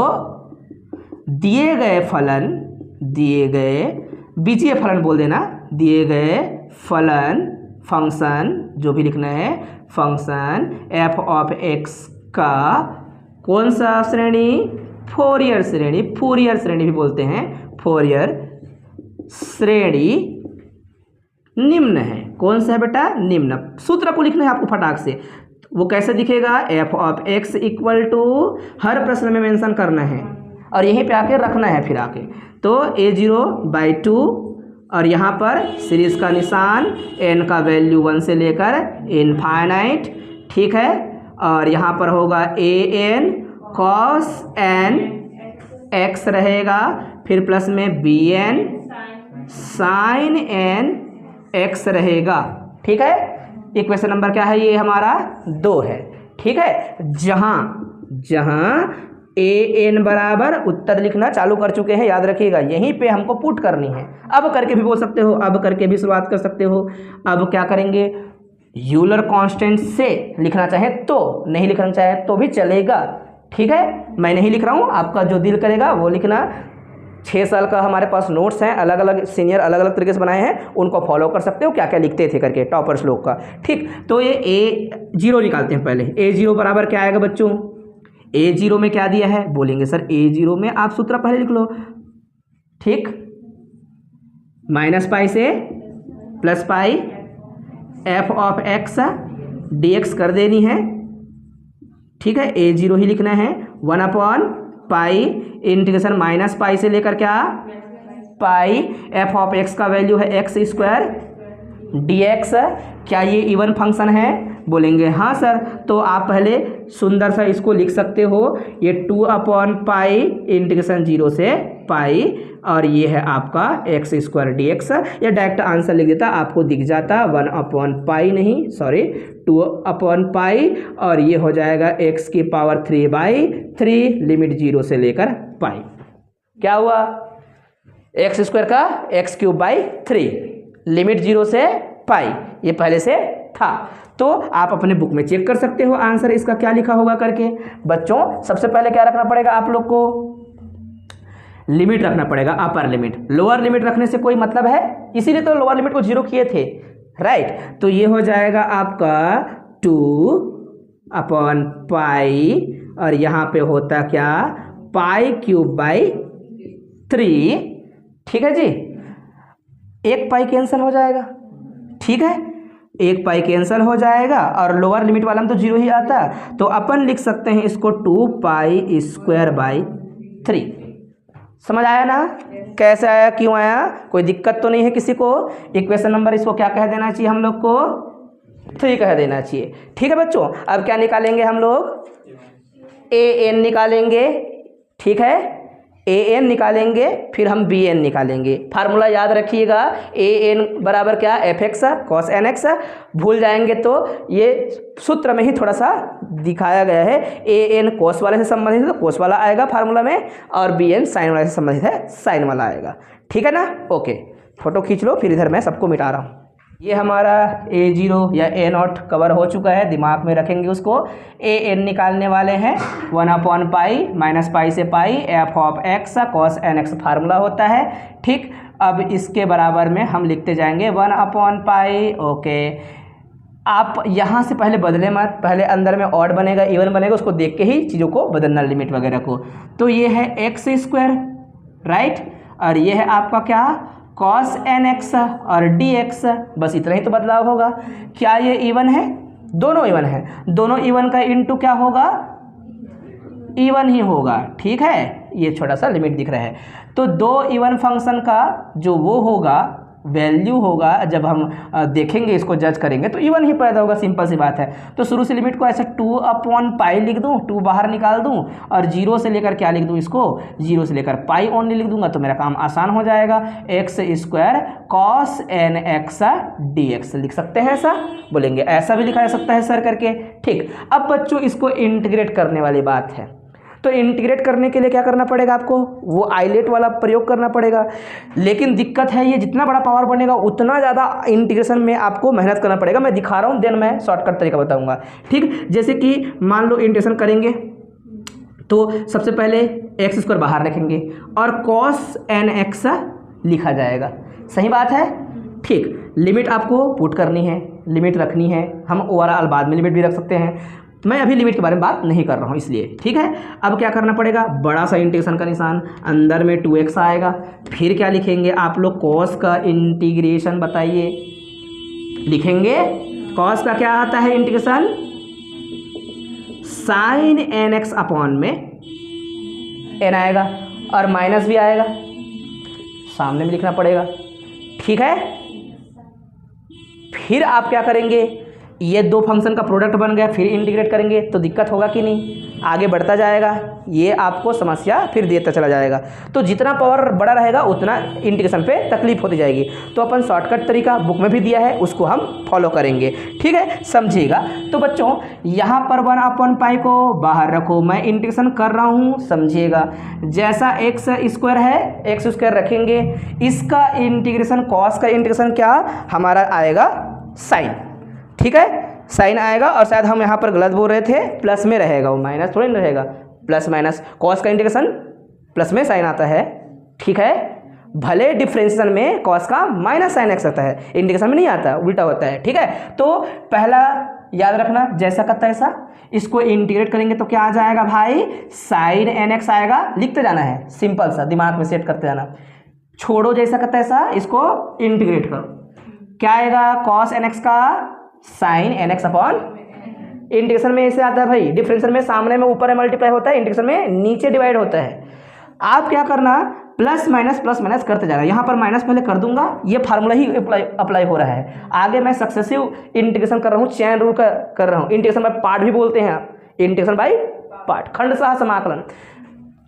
दिए गए फलन, दिए गए, बीजीय फलन बोल देना, दिए गए फलन, फंक्शन, जो भी लिखना है, फंक्शन f ऑफ x का कौन सा श्रेणी, फोरियर श्रेणी, फोरियर श्रेणी भी बोलते हैं, फोरियर श्रेणी निम्न है। कौन सा है बेटा, निम्न। सूत्र को लिखना है आपको फटाक से, वो कैसे दिखेगा, f ऑफ x = हर प्रश्न में मेंशन करना है, और यहीं पे आके रखना है फिर आके, तो a0/2, और यहाँ पर सीरीज का निशान, n का वैल्यू 1 से लेकर इनफाइनाइट। ठीक है, और यहाँ पर होगा an cos n x रहेगा, फिर प्लस में bn sin n x रहेगा। ठीक है, इक्वेशन नंबर क्या है, ये हमारा 2 है। ठीक है, जहाँ an बराबर, उत्तर लिखना चालू कर चुके हैं, याद रखिएगा, यहीं पे हमको पुट करनी है। अब करके भी बोल सकते हो, अब करके भी शुरुआत कर सकते हो। अब क्या करेंगे, यूलर कांस्टेंट से लिखना चाहे तो, नहीं लिखना चाहे तो भी चलेगा। ठीक है, मैं नहीं लिख रहा हूँ, आपका जो दिल करेगा वो लिखना। 6 साल का हमारे पास नोट्स हैं, अलग अलग सीनियर अलग अलग तरीके से बनाए हैं, उनको फॉलो कर सकते हो, क्या क्या लिखते थे करके टॉपर्स लोग का। ठीक, तो ये a0 निकालते हैं पहले। a0 बराबर क्या आएगा बच्चों, a0 में क्या दिया है, बोलेंगे सर a0 में आप सूत्र पहले लिख लो। ठीक, -π से +π, f ऑफ x dx कर देनी है। ठीक है, a0 ही लिखना है, 1/π इंटीग्रेशन -π से लेकर क्या, पाई, f ऑफ x का वैल्यू है x² dx। क्या ये इवन फंक्शन है, बोलेंगे हाँ सर, तो आप पहले सुंदर सा इसको लिख सकते हो, ये 2/π इंटीग्रेशन 0 से पाई, और ये है आपका x² dx। या डायरेक्ट आंसर लिख देता, आपको दिख जाता 1/π नहीं, सॉरी 2/π, और ये हो जाएगा x⁻³ लिमिट 0 से लेकर पाई। क्या हुआ, x² का x³/3 लिमिट 0 से पाई, ये पहले से था। तो आप अपने बुक में चेक कर सकते हो आंसर इसका क्या लिखा होगा करके। बच्चों सबसे पहले क्या रखना पड़ेगा आप लोग को, लिमिट रखना पड़ेगा, अपर लिमिट। लोअर लिमिट रखने से कोई मतलब है, इसीलिए तो लोअर लिमिट को 0 किए थे, राइट। तो ये हो जाएगा आपका 2/पाई और यहाँ पे होता क्या, π³/3। ठीक है जी, 1 पाई कैंसिल हो जाएगा, ठीक है, 1 पाई कैंसिल हो जाएगा और लोअर लिमिट वाला में तो 0 ही आता, तो अपन लिख सकते हैं इसको 2π²/3। समझ आया ना, कैसे आया, क्यों आया, कोई दिक्कत तो नहीं है किसी को। इक्वेशन नंबर इसको क्या कह देना चाहिए हम लोग को, 3 कह देना चाहिए। ठीक है बच्चों, अब क्या निकालेंगे हम लोग, an निकालेंगे, ठीक है, an निकालेंगे, फिर हम bn निकालेंगे। फार्मूला याद रखिएगा, an बराबर क्या, fx cos nx। भूल जाएंगे तो ये सूत्र में ही थोड़ा सा दिखाया गया है, an cos वाले से संबंधित है तो cos वाला आएगा फार्मूला में, और bn साइन वाले से संबंधित है, साइन वाला आएगा। ठीक है ना, ओके, फोटो खींच लो, फिर इधर मैं सबको मिटा रहा हूँ। ये हमारा a0 या a0 कवर हो चुका है, दिमाग में रखेंगे उसको। an निकालने वाले हैं 1/पाई माइनस पाई से पाई f(x) cos nx फार्मूला होता है। ठीक, अब इसके बराबर में हम लिखते जाएंगे 1/पाई। ओके, आप यहाँ से पहले बदले मत, पहले अंदर में ऑड बनेगा इवन बनेगा, उसको देख के ही चीज़ों को बदलना, लिमिट वगैरह को। तो ये है x², राइट, और ये है आपका क्या, cos nx और dx, बस इतना ही तो बदलाव होगा। क्या ये इवन है, दोनों इवन है, दोनों इवन का इनटू क्या होगा, इवन ही होगा। ठीक है, ये छोटा सा लिमिट दिख रहा है, तो 2 इवन फंक्शन का जो वो होगा, वैल्यू होगा, जब हम देखेंगे इसको जज करेंगे तो इवन ही पैदा होगा, सिंपल सी बात है। तो शुरू से लिमिट को ऐसे 2/पाई लिख दूं, 2 बाहर निकाल दूं और 0 से लेकर क्या लिख दूं, इसको 0 से लेकर पाई ओनली लिख दूंगा, तो मेरा काम आसान हो जाएगा। x² cos nx dx लिख सकते हैं, ऐसा बोलेंगे, ऐसा भी लिखा जा सकता है सर करके। ठीक, अब बच्चों इसको इंटीग्रेट करने वाली बात है, तो इंटीग्रेट करने के लिए क्या करना पड़ेगा आपको, वो आइलेट वाला प्रयोग करना पड़ेगा। लेकिन दिक्कत है, ये जितना बड़ा पावर बनेगा उतना ज़्यादा इंटीग्रेशन में आपको मेहनत करना पड़ेगा। मैं दिखा रहा हूँ, देन मैं शॉर्टकट तरीका बताऊंगा। ठीक, जैसे कि मान लो इंटीग्रेशन करेंगे तो सबसे पहले x² बाहर रखेंगे और cos nx लिखा जाएगा, सही बात है। ठीक, लिमिट आपको पुट करनी है, लिमिट रखनी है, हम ओवरऑल बाद में लिमिट भी रख सकते हैं, मैं अभी लिमिट के बारे में बात नहीं कर रहा हूँ इसलिए। ठीक है, अब क्या करना पड़ेगा, बड़ा सा इंटीग्रेशन का निशान, अंदर में 2x आएगा, फिर क्या लिखेंगे आप लोग, cos का इंटीग्रेशन बताइए, लिखेंगे cos का क्या आता है इंटीग्रेशन, sin nx अपॉन में n आएगा और माइनस भी आएगा, सामने में लिखना पड़ेगा। ठीक है, फिर आप क्या करेंगे, ये 2 फंक्शन का प्रोडक्ट बन गया, फिर इंटीग्रेट करेंगे तो दिक्कत होगा कि नहीं, आगे बढ़ता जाएगा, ये आपको समस्या फिर देता चला जाएगा। तो जितना पावर बड़ा रहेगा उतना इंटीग्रेशन पे तकलीफ होती जाएगी। तो अपन शॉर्टकट तरीका बुक में भी दिया है, उसको हम फॉलो करेंगे। ठीक है, समझिएगा। तो बच्चों यहाँ पर 1/पाई को बाहर रखो, मैं इंटीग्रेशन कर रहा हूँ, समझिएगा। जैसा x² है, x² रखेंगे, इसका इंटीग्रेशन, cos का इंटीग्रेशन क्या हमारा आएगा, साइन। ठीक है, साइन आएगा, और शायद हम यहाँ पर गलत बोल रहे थे, प्लस में रहेगा, वो माइनस थोड़ी ना रहेगा, प्लस माइनस, cos का इंटीग्रेशन प्लस में साइन आता है। ठीक है, भले डिफरेंशिएशन में cos का माइनस साइन x आता है, इंटीग्रेशन में नहीं आता, उल्टा होता है। ठीक है, तो पहला याद रखना, जैसा का तैसा, इसको इंटीग्रेट करेंगे तो क्या आ जाएगा भाई, sin nx आएगा, लिखते जाना है, सिंपल सा दिमाग में सेट करते जाना, छोड़ो जैसा का तैसा, इसको इंटीग्रेट करो, क्या आएगा, cos nx का sin nx अपॉन, इंटीग्रेशन में ऐसे आता है भाई, डिफरेंशियल में सामने में ऊपर मल्टीप्लाई होता है, इंटीग्रेशन में नीचे डिवाइड होता है। आप क्या करना, प्लस माइनस करते जाना, यहाँ पर माइनस पहले कर दूंगा, ये फार्मूला ही अप्लाई हो रहा है। आगे मैं सक्सेसिव इंटीग्रेशन कर रहा हूँ, चैन रूल कर रहा हूँ, इंटीग्रेशन बाय पार्ट भी बोलते हैं, इंटीग्रेशन बाय पार्ट, खंडशः समाकलन,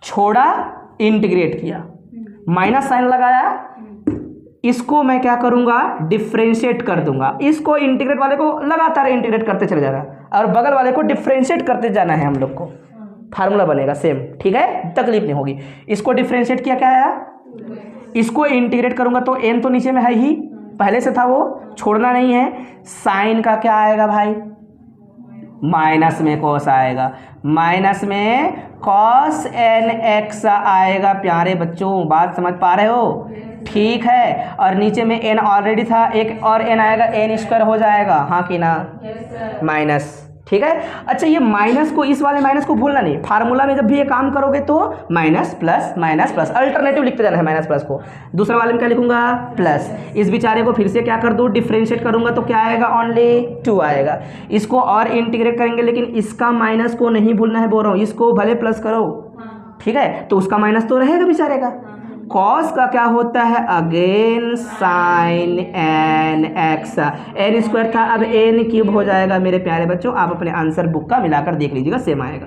छोड़ा इंटीग्रेट किया, माइनस साइन लगाया, इसको मैं क्या करूंगा, डिफ्रेंशिएट कर दूंगा, इसको इंटीग्रेट वाले को लगातार इंटीग्रेट करते चले जाना और बगल वाले को डिफ्रेंशिएट करते जाना है हम लोग को, फार्मूला बनेगा सेम। ठीक है, तकलीफ नहीं होगी। इसको डिफ्रेंशिएट किया, क्या आया, इसको इंटीग्रेट करूंगा तो n तो नीचे में है ही, पहले से था वो छोड़ना नहीं है। साइन का क्या आएगा भाई, माइनस में कॉस आएगा, माइनस में कॉस एन एक्स आएगा। प्यारे बच्चों बात समझ पा रहे हो, ठीक है। और नीचे में एन ऑलरेडी था, एक और एन आएगा, एन स्क्वायर हो जाएगा, हाँ कि ना, माइनस, ठीक है। अच्छा ये माइनस को, इस वाले माइनस को भूलना नहीं, फार्मूला में जब भी ये काम करोगे तो माइनस प्लस अल्टरनेटिव लिखते जाना है माइनस प्लस को। दूसरे वाले में क्या लिखूंगा, प्लस। इस बेचारे को फिर से क्या कर दूँ, डिफ्रेंशिएट करूंगा तो क्या आएगा, ओनली 2 आएगा। इसको और इंटीग्रेट करेंगे, लेकिन इसका माइनस को नहीं भूलना है, बोल रहा हूँ, इसको भले प्लस करो, ठीक है, तो उसका माइनस तो रहेगा बेचारे का। कॉस का क्या होता है, again sine n x, n square था अब एन क्यूब हो जाएगा। मेरे प्यारे बच्चों आप अपने आंसर बुक का मिलाकर देख लीजिएगा, सेम आएगा,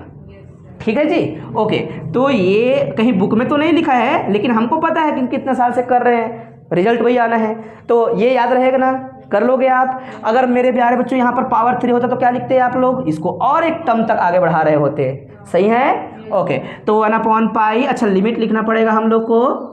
ठीक है जी, ओके। तो ये कहीं बुक में तो नहीं लिखा है, लेकिन हमको पता है कि कितने साल से कर रहे हैं, रिजल्ट वही आना है, तो ये याद रहेगा ना, कर लोगे आप। अगर मेरे प्यारे बच्चों यहाँ पर पावर 3 होता तो क्या लिखते हैं आप लोग, इसको और एक टर्म तक आगे बढ़ा रहे होते, सही है, ओके। तो 1/पाई, अच्छा लिमिट लिखना पड़ेगा हम लोग को,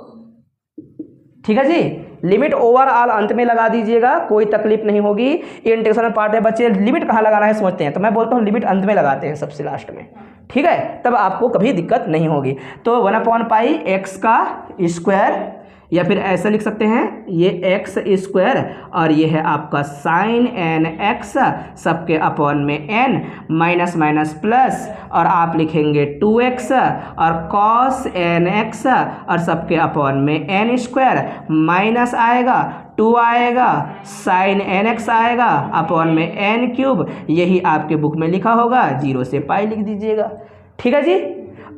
ठीक है जी। लिमिट ओवरऑल अंत में लगा दीजिएगा, कोई तकलीफ नहीं होगी। ये इंटीग्रेशन पार्ट है, बच्चे लिमिट कहाँ लगाना है सोचते हैं, तो मैं बोलता हूँ लिमिट अंत में लगाते हैं, सबसे लास्ट में, ठीक है, तब आपको कभी दिक्कत नहीं होगी। तो 1/पाई एक्स का स्क्वायर, या फिर ऐसा लिख सकते हैं, ये एक्स स्क्वायर और ये है आपका साइन एन एक्स, सबके अपॉन में एन, माइनस माइनस प्लस, और आप लिखेंगे 2x और कॉस एन एक्स और सबके अपॉन में एन स्क्वायर, माइनस आएगा 2 आएगा, साइन एन एक्स आएगा, अपॉन में एन क्यूब, यही आपके बुक में लिखा होगा, 0 से पाई लिख दीजिएगा, ठीक है जी।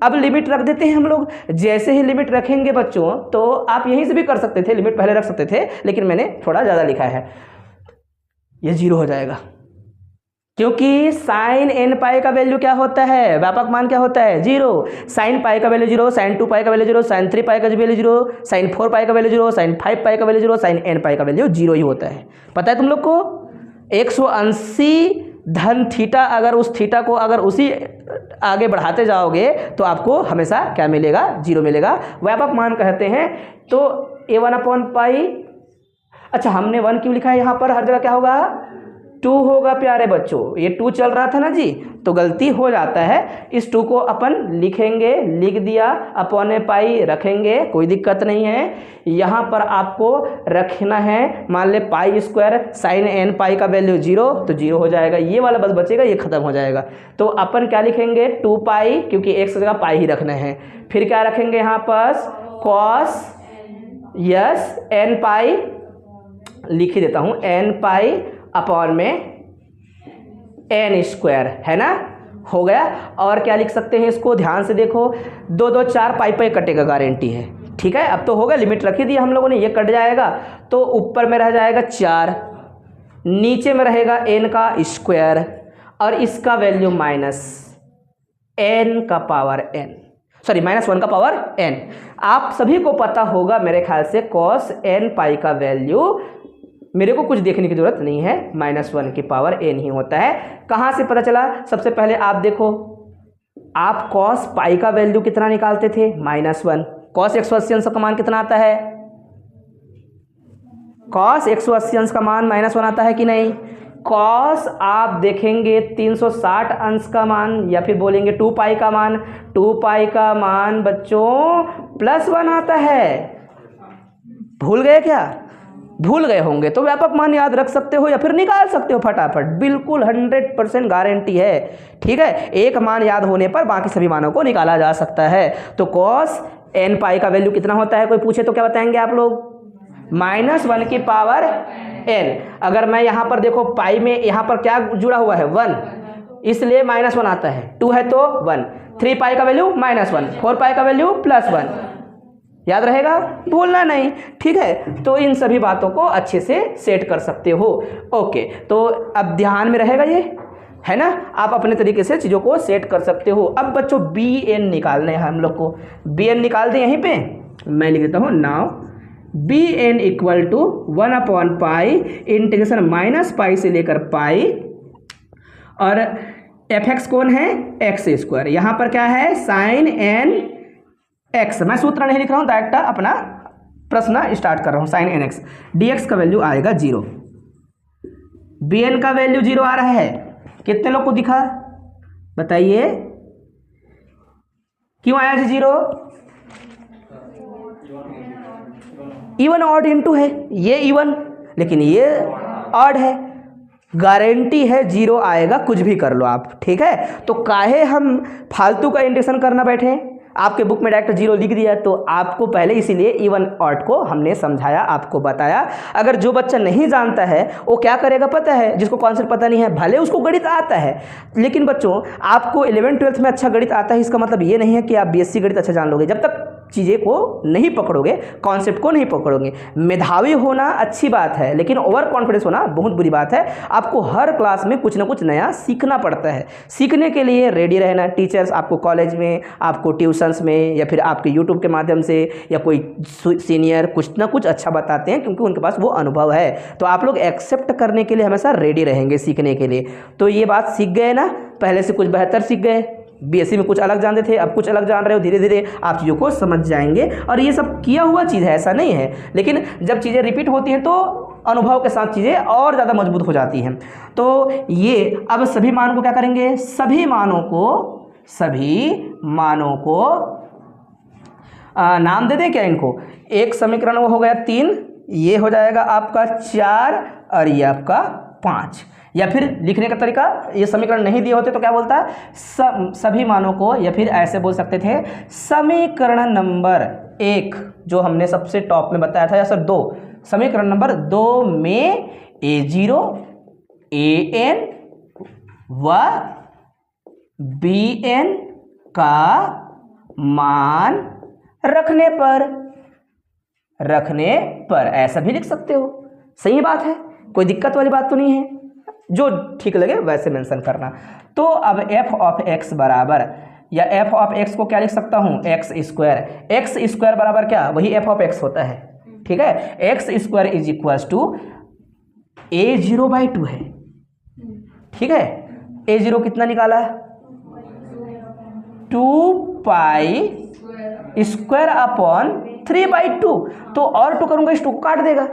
अब लिमिट रख देते हैं हम लोग। जैसे ही लिमिट रखेंगे बच्चों, तो आप यहीं से भी कर सकते थे, लिमिट पहले रख सकते थे, लेकिन मैंने थोड़ा ज़्यादा लिखा है, ये 0 हो जाएगा, क्योंकि साइन एन पाई का वैल्यू क्या होता है, व्यापक मान क्या होता है, 0। साइन पाई का वैल्यू 0, साइन 2 पाई का वैल्यू 0, साइन 3 पाई का वैल्यू 0, साइन 4 पाई का वैल्यू 0, साइन 5 पाई का वैल्यू 0, साइन एन पाई का वैल्यू 0 ही होता है। पता है तुम लोग को, 180 धन थीटा, अगर उस थीटा को अगर उसी आगे बढ़ाते जाओगे तो आपको हमेशा क्या मिलेगा, 0 मिलेगा, व्यापक मान कहते हैं। तो a1/पाई, अच्छा हमने 1 क्यों लिखा है यहाँ पर, हर जगह क्या होगा, 2 होगा प्यारे बच्चों, ये 2 चल रहा था ना जी, तो गलती हो जाता है, इस 2 को अपन लिखेंगे, लिख दिया, अपॉन पाई रखेंगे, कोई दिक्कत नहीं है। यहाँ पर आपको रखना है, मान ले पाई स्क्वायर साइन एन पाई का वैल्यू 0, तो 0 हो जाएगा, ये वाला बस बचेगा, ये खत्म हो जाएगा। तो अपन क्या लिखेंगे, 2 पाई, क्योंकि एक जगह पाई ही रखना है। फिर क्या रखेंगे यहाँ पर, कॉस यस एन पाई, लिख ही देता हूँ, एन पाई अपॉन में एन स्क्वायर, है ना, हो गया। और क्या लिख सकते हैं इसको, ध्यान से देखो, 2 2 4 पाई पाई कटेगा, गारंटी है, ठीक है। अब तो होगा, लिमिट रखी दी हम लोगों ने, ये कट जाएगा, तो ऊपर में रह जाएगा 4, नीचे में रहेगा एन का स्क्वायर, और इसका वैल्यू माइनस एन का पावर एन, सॉरी माइनस 1 का पावर एन। आप सभी को पता होगा मेरे ख्याल से, कॉस एन पाई का वैल्यू मेरे को कुछ देखने की जरूरत नहीं है, -1 की पावर एन ही होता है। कहाँ से पता चला, सबसे पहले आप देखो, आप कॉस पाई का वैल्यू कितना निकालते थे, -1। कॉस 180 अंश का मान कितना आता है, कॉस 180 अंश का मान -1 आता है कि नहीं। कॉस आप देखेंगे 360 अंश का मान, या फिर बोलेंगे 2 पाई का मान, 2 पाई का मान बच्चों +1 आता है। भूल गए क्या, भूल गए होंगे तो व्यापक मान याद रख सकते हो, या फिर निकाल सकते हो फटाफट, बिल्कुल 100% गारंटी है, ठीक है। एक मान याद होने पर बाकी सभी मानों को निकाला जा सकता है। तो कॉस एन पाई का वैल्यू कितना होता है, कोई पूछे तो क्या बताएंगे आप लोग, -1 की पावर एन। अगर मैं यहाँ पर देखो, पाई में यहाँ पर क्या जुड़ा हुआ है, 1, इसलिए -1 आता है, 2 है तो 1, 3 पाई का वैल्यू -1, 4 पाई का वैल्यू +1, याद रहेगा, भूलना नहीं, ठीक है। तो इन सभी बातों को अच्छे से सेट कर सकते हो, ओके। तो अब ध्यान में रहेगा ये, है ना, आप अपने तरीके से चीज़ों को सेट कर सकते हो। अब बच्चों बी एन निकालना है हम लोग को, बी एन निकाल दें यहीं पे, मैं लिख देता हूँ, now b n equal to 1/पाई इंटीग्रेशन -पाई से लेकर पाई, और एफ एक्स कौन है, एक्स स्क्वायर, यहाँ पर क्या है, साइन एन एक्स। मैं सूत्र नहीं लिख रहा हूँ, डायरेक्ट अपना प्रश्न स्टार्ट कर रहा हूँ। Sine n x, d x का वैल्यू आएगा 0, बी एन का वैल्यू 0 आ रहा है। कितने लोग को दिखा बताइए, क्यों आया जी 0? इवन ऑड इनटू है, ये इवन लेकिन ये ऑड है, गारंटी है 0 आएगा, कुछ भी कर लो आप, ठीक है। तो काहे हम फालतू का इंडेक्शन करना बैठे, आपके बुक में डायरेक्ट 0 लिख दिया, तो आपको पहले इसीलिए इवन ऑड को हमने समझाया, आपको बताया। अगर जो बच्चा नहीं जानता है वो क्या करेगा पता है, जिसको कॉन्सेप्ट पता नहीं है, भले उसको गणित आता है, लेकिन बच्चों आपको 11th-12th में अच्छा गणित आता है, इसका मतलब ये नहीं है कि आप बीएससी गणित अच्छा जान लोगे। जब तक चीज़ें को नहीं पकड़ोगे, कॉन्सेप्ट को नहीं पकड़ोगे। मेधावी होना अच्छी बात है, लेकिन ओवर कॉन्फिडेंस होना बहुत बुरी बात है। आपको हर क्लास में कुछ ना कुछ नया सीखना पड़ता है। सीखने के लिए रेडी रहना। टीचर्स आपको कॉलेज में, आपको ट्यूशन्स में, या फिर आपके यूट्यूब के माध्यम से, या कोई सीनियर कुछ ना कुछ अच्छा बताते हैं, क्योंकि उनके पास वो अनुभव है। तो आप लोग एक्सेप्ट करने के लिए हमेशा रेडी रहेंगे सीखने के लिए। तो ये बात सीख गए ना, पहले से कुछ बेहतर सीख गए। बीएससी में कुछ अलग जानते थे, अब कुछ अलग जान रहे हो। धीरे धीरे आप चीज़ों को समझ जाएंगे, और ये सब किया हुआ चीज़ है, ऐसा नहीं है। लेकिन जब चीज़ें रिपीट होती हैं तो अनुभव के साथ चीज़ें और ज़्यादा मजबूत हो जाती हैं। तो ये अब सभी मानों को क्या करेंगे, सभी मानों को नाम दे दें क्या इनको। एक समीकरण वो हो गया 3, ये हो जाएगा आपका 4, और ये आपका 5। या फिर लिखने का तरीका, ये समीकरण नहीं दिए होते तो क्या बोलता है, सभी मानों को, या फिर ऐसे बोल सकते थे समीकरण नंबर 1 जो हमने सबसे टॉप में बताया था, या सर 2, समीकरण नंबर 2 में a0 an व bn का मान रखने पर ऐसा भी लिख सकते हो। सही बात है, कोई दिक्कत वाली बात तो नहीं है, जो ठीक लगे वैसे मेंशन करना। तो अब f ऑफ x बराबर, या f ऑफ x को क्या लिख सकता हूँ, x स्क्वायर बराबर क्या, वही f ऑफ x होता है, ठीक है। x square is equal to a0/2 है, ठीक है। a0 कितना निकाला, 2 स्क्वायर अपॉन 3/2। तो और 2 करूंगा, इस 2 को काट देगा,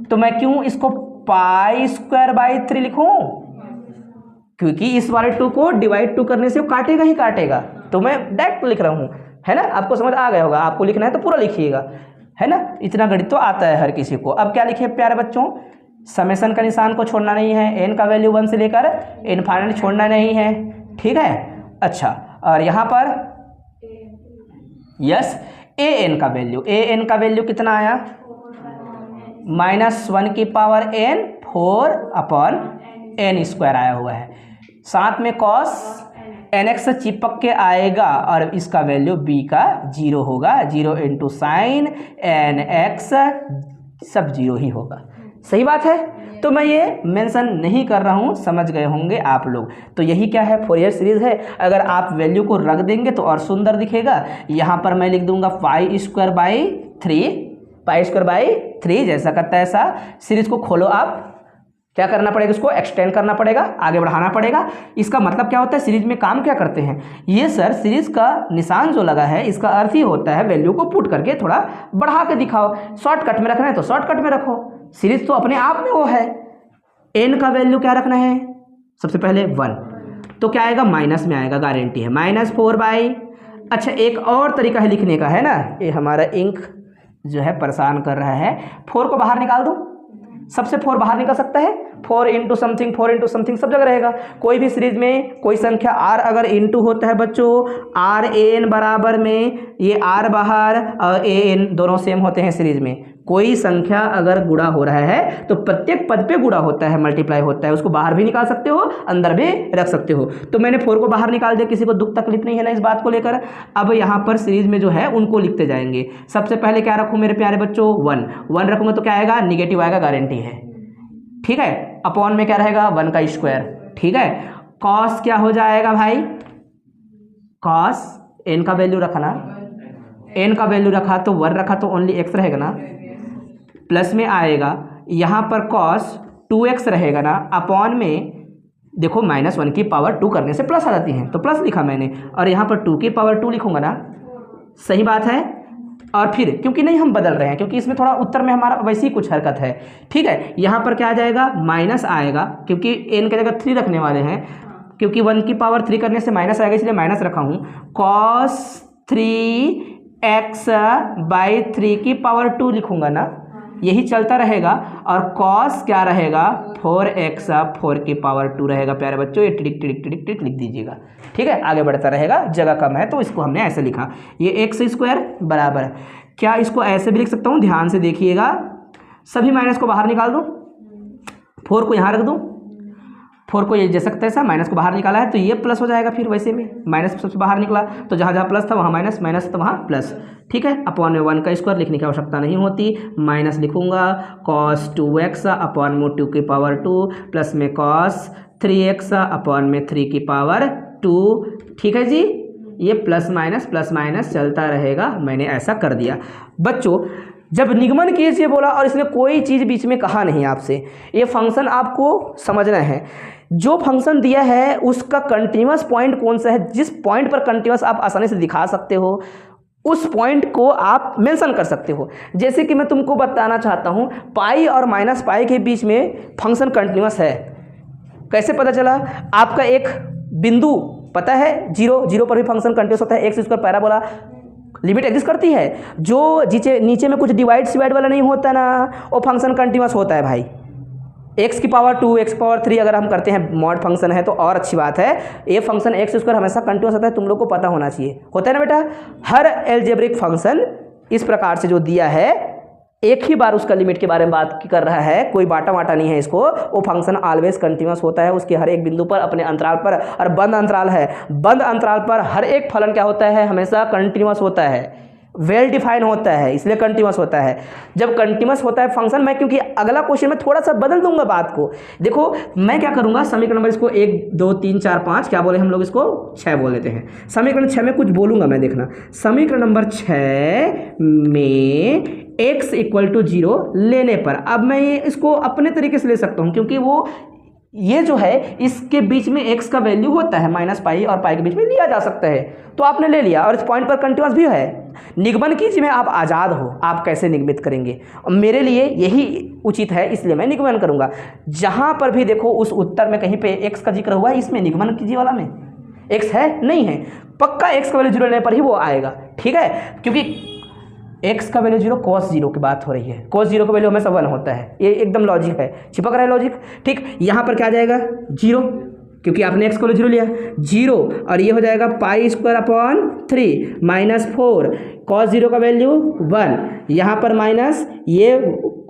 तो मैं क्यों इसको π²/3 लिखूं, क्योंकि इस वाले 2 को डिवाइड 2 करने से वो काटेगा ही काटेगा, तो मैं डायरेक्ट लिख रहा हूं, है ना। आपको समझ आ गया होगा, आपको लिखना है तो पूरा लिखिएगा, है ना। इतना गणित तो आता है हर किसी को। अब क्या लिखे प्यारे बच्चों, समेशन का निशान को छोड़ना नहीं है, एन का वैल्यू 1 से लेकर इनफाइनाइट छोड़ना नहीं है, ठीक है। अच्छा, और यहाँ पर यस an का वैल्यू कितना आया, -1 की पावर n 4/n² आया हुआ है। साथ में cos nx चिपक के आएगा, और इसका वैल्यू b का 0 होगा। 0 इंटू साइन nx, सब 0 ही होगा। सही बात है, तो मैं ये मेंशन नहीं कर रहा हूँ, समझ गए होंगे आप लोग। तो यही क्या है, फोरियर सीरीज है। अगर आप वैल्यू को रख देंगे तो और सुंदर दिखेगा। यहाँ पर मैं लिख दूंगा π²/3 जैसा करता है ऐसा। सीरीज को खोलो, आप क्या करना पड़ेगा, इसको एक्सटेंड करना पड़ेगा, आगे बढ़ाना पड़ेगा। इसका मतलब क्या होता है, सीरीज में काम क्या करते हैं ये सर, सीरीज का निशान जो लगा है इसका अर्थ ही होता है वैल्यू को पुट करके थोड़ा बढ़ा के दिखाओ। शॉर्टकट में रखना है तो शॉर्टकट में रखो, सीरीज तो अपने आप में वो है। एन का वैल्यू क्या रखना है, सबसे पहले 1, तो क्या आएगा, माइनस में आएगा, गारंटी है। -4/, अच्छा एक और तरीका है लिखने का, है ना। ये हमारा इंक जो है परेशान कर रहा है। 4 को बाहर निकाल दो, सबसे 4 बाहर निकल सकता है। 4 इंटू समथिंग सब जगह रहेगा। कोई भी सीरीज में कोई संख्या r अगर इंटू होता है बच्चों, r an बराबर में ये r बाहर और an दोनों सेम होते हैं सीरीज में। कोई संख्या अगर गुणा हो रहा है तो प्रत्येक पद पे गुणा होता है, मल्टीप्लाई होता है। उसको बाहर भी निकाल सकते हो, अंदर भी रख सकते हो। तो मैंने 4 को बाहर निकाल दिया, किसी को दुख तकलीफ नहीं है ना इस बात को लेकर। अब यहाँ पर सीरीज में जो है उनको लिखते जाएंगे। सबसे पहले क्या रखूँ मेरे प्यारे बच्चों, 1 रखूँगा तो क्या आएगा, निगेटिव आएगा, गारंटी है, ठीक है। अपॉन में क्या रहेगा, 1 का स्क्वायर, ठीक है। कॉस क्या हो जाएगा भाई, कॉस एन का वैल्यू रखा ना, एन का वैल्यू रखा तो 1 रखा तो ओनली x रहेगा ना, प्लस में आएगा। यहाँ पर कॉस 2x रहेगा ना, अपॉन में देखो -1 की पावर 2 करने से प्लस आ जाती है तो प्लस लिखा मैंने, और यहाँ पर 2 की पावर 2 लिखूंगा ना, सही बात है। और फिर क्योंकि नहीं हम बदल रहे हैं, क्योंकि इसमें थोड़ा उत्तर में हमारा वैसे ही कुछ हरकत है, ठीक है। यहाँ पर क्या आ जाएगा, माइनस आएगा, क्योंकि n की जगह 3 रखने वाले हैं, क्योंकि 1 की पावर 3 करने से माइनस आएगा, इसलिए माइनस रखा हूँ। cos 3x बाई 3 की पावर 2 लिखूंगा ना, यही चलता रहेगा। और cos क्या रहेगा, 4x 4 की पावर 2 रहेगा। प्यारे बच्चों, ये टिक टिक टिक टिक लिख दीजिएगा, ठीक है। आगे बढ़ता रहेगा, जगह कम है तो इसको हमने ऐसे लिखा। ये x² बराबर, क्या इसको ऐसे भी लिख सकता हूँ, ध्यान से देखिएगा, सभी माइनस को बाहर निकाल दूँ, 4 को यहाँ रख दूँ, 4 को ये जैसा तैसा माइनस को बाहर निकाला है तो ये प्लस हो जाएगा। फिर वैसे में माइनस सबसे बाहर निकला तो जहाँ जहाँ प्लस था वहाँ माइनस, माइनस तो वहाँ प्लस, ठीक है। अपॉन में 1 का स्क्वायर लिखने की आवश्यकता नहीं होती, माइनस लिखूंगा cos 2x अपॉन में 2 की पावर 2 प्लस में cos 3x अपॉन में 3 की पावर 2, ठीक है जी। ये प्लस माइनस चलता रहेगा, मैंने ऐसा कर दिया। बच्चों जब निगमन कीजिए बोला और इसने कोई चीज़ बीच में कहा नहीं आपसे, ये फंक्शन आपको समझना है। जो फंक्शन दिया है उसका कंटिन्यूअस पॉइंट कौन सा है, जिस पॉइंट पर कंटिन्यूअस आप आसानी से दिखा सकते हो उस पॉइंट को आप मेंशन कर सकते हो। जैसे कि मैं तुमको बताना चाहता हूँ पाई और माइनस पाई के बीच में फंक्शन कंटिन्यूअस है। कैसे पता चला, आपका एक बिंदु पता है 0 पर भी फंक्शन कंटिन्यूअस होता है। x² पैराबोला लिमिट एग्जिस्ट करती है, जो नीचे में कुछ डिवाइड वाला नहीं होता ना, वो फंक्शन कंटिन्यूअस होता है भाई। x की पावर 2 x की पावर 3 अगर हम करते हैं, मॉड फंक्शन है तो और अच्छी बात है। ये फंक्शन x² हमेशा कंटिन्यूअस होता है, तुम लोग को पता होना चाहिए, होता है ना बेटा। हर एल्जेब्रिक फंक्शन इस प्रकार से जो दिया है, एक ही बार उसका लिमिट के बारे में बात कर रहा है, कोई बाटा वाटा नहीं है इसको, वो फंक्शन ऑलवेज कंटिन्यूअस होता है उसके हर एक बिंदु पर, अपने अंतराल पर। और बंद अंतराल है, बंद अंतराल पर हर एक फलन क्या होता है, हमेशा कंटिन्यूअस होता है, वेल डिफाइन होता है, इसलिए कंटिन्यूअस होता है। जब कंटिन्यूअस होता है फंक्शन, मैं क्योंकि अगला क्वेश्चन में थोड़ा सा बदल दूंगा बात को। देखो मैं क्या करूंगा, समीकरण नंबर इसको 1 2 3 4 5 क्या बोले हम लोग, इसको 6 बोल देते हैं। समीकरण 6 में कुछ बोलूंगा मैं, देखना। समीकरण नंबर 6 में x = 0 लेने पर, अब मैं इसको अपने तरीके से ले सकता हूँ, क्योंकि वो ये जो है इसके बीच में x का वैल्यू होता है, माइनस पाई और पाई के बीच में लिया जा सकता है, तो आपने ले लिया। और इस पॉइंट पर कंटिन्यूअस भी है। निगमन कीजिए में आप आज़ाद हो, आप कैसे निगमित करेंगे, और मेरे लिए यही उचित है, इसलिए मैं निगमन करूंगा। जहां पर भी देखो उस उत्तर में कहीं पे x का जिक्र हुआ है, इसमें निगमन कीजिए वाला में x है नहीं है, पक्का x का वैल्यू 0 लेने पर ही वो आएगा, ठीक है। क्योंकि x का वैल्यू 0, cos 0 की बात हो रही है, cos 0 का वैल्यू हमेशा 1 होता है, ये एकदम लॉजिक है, चिपक रहा है लॉजिक, ठीक। यहाँ पर क्या आ जाएगा 0, क्योंकि आपने x को 0 लिया 0, और ये हो जाएगा π² माइनस 4, cos 0 का वैल्यू 1, यहाँ पर माइनस, ये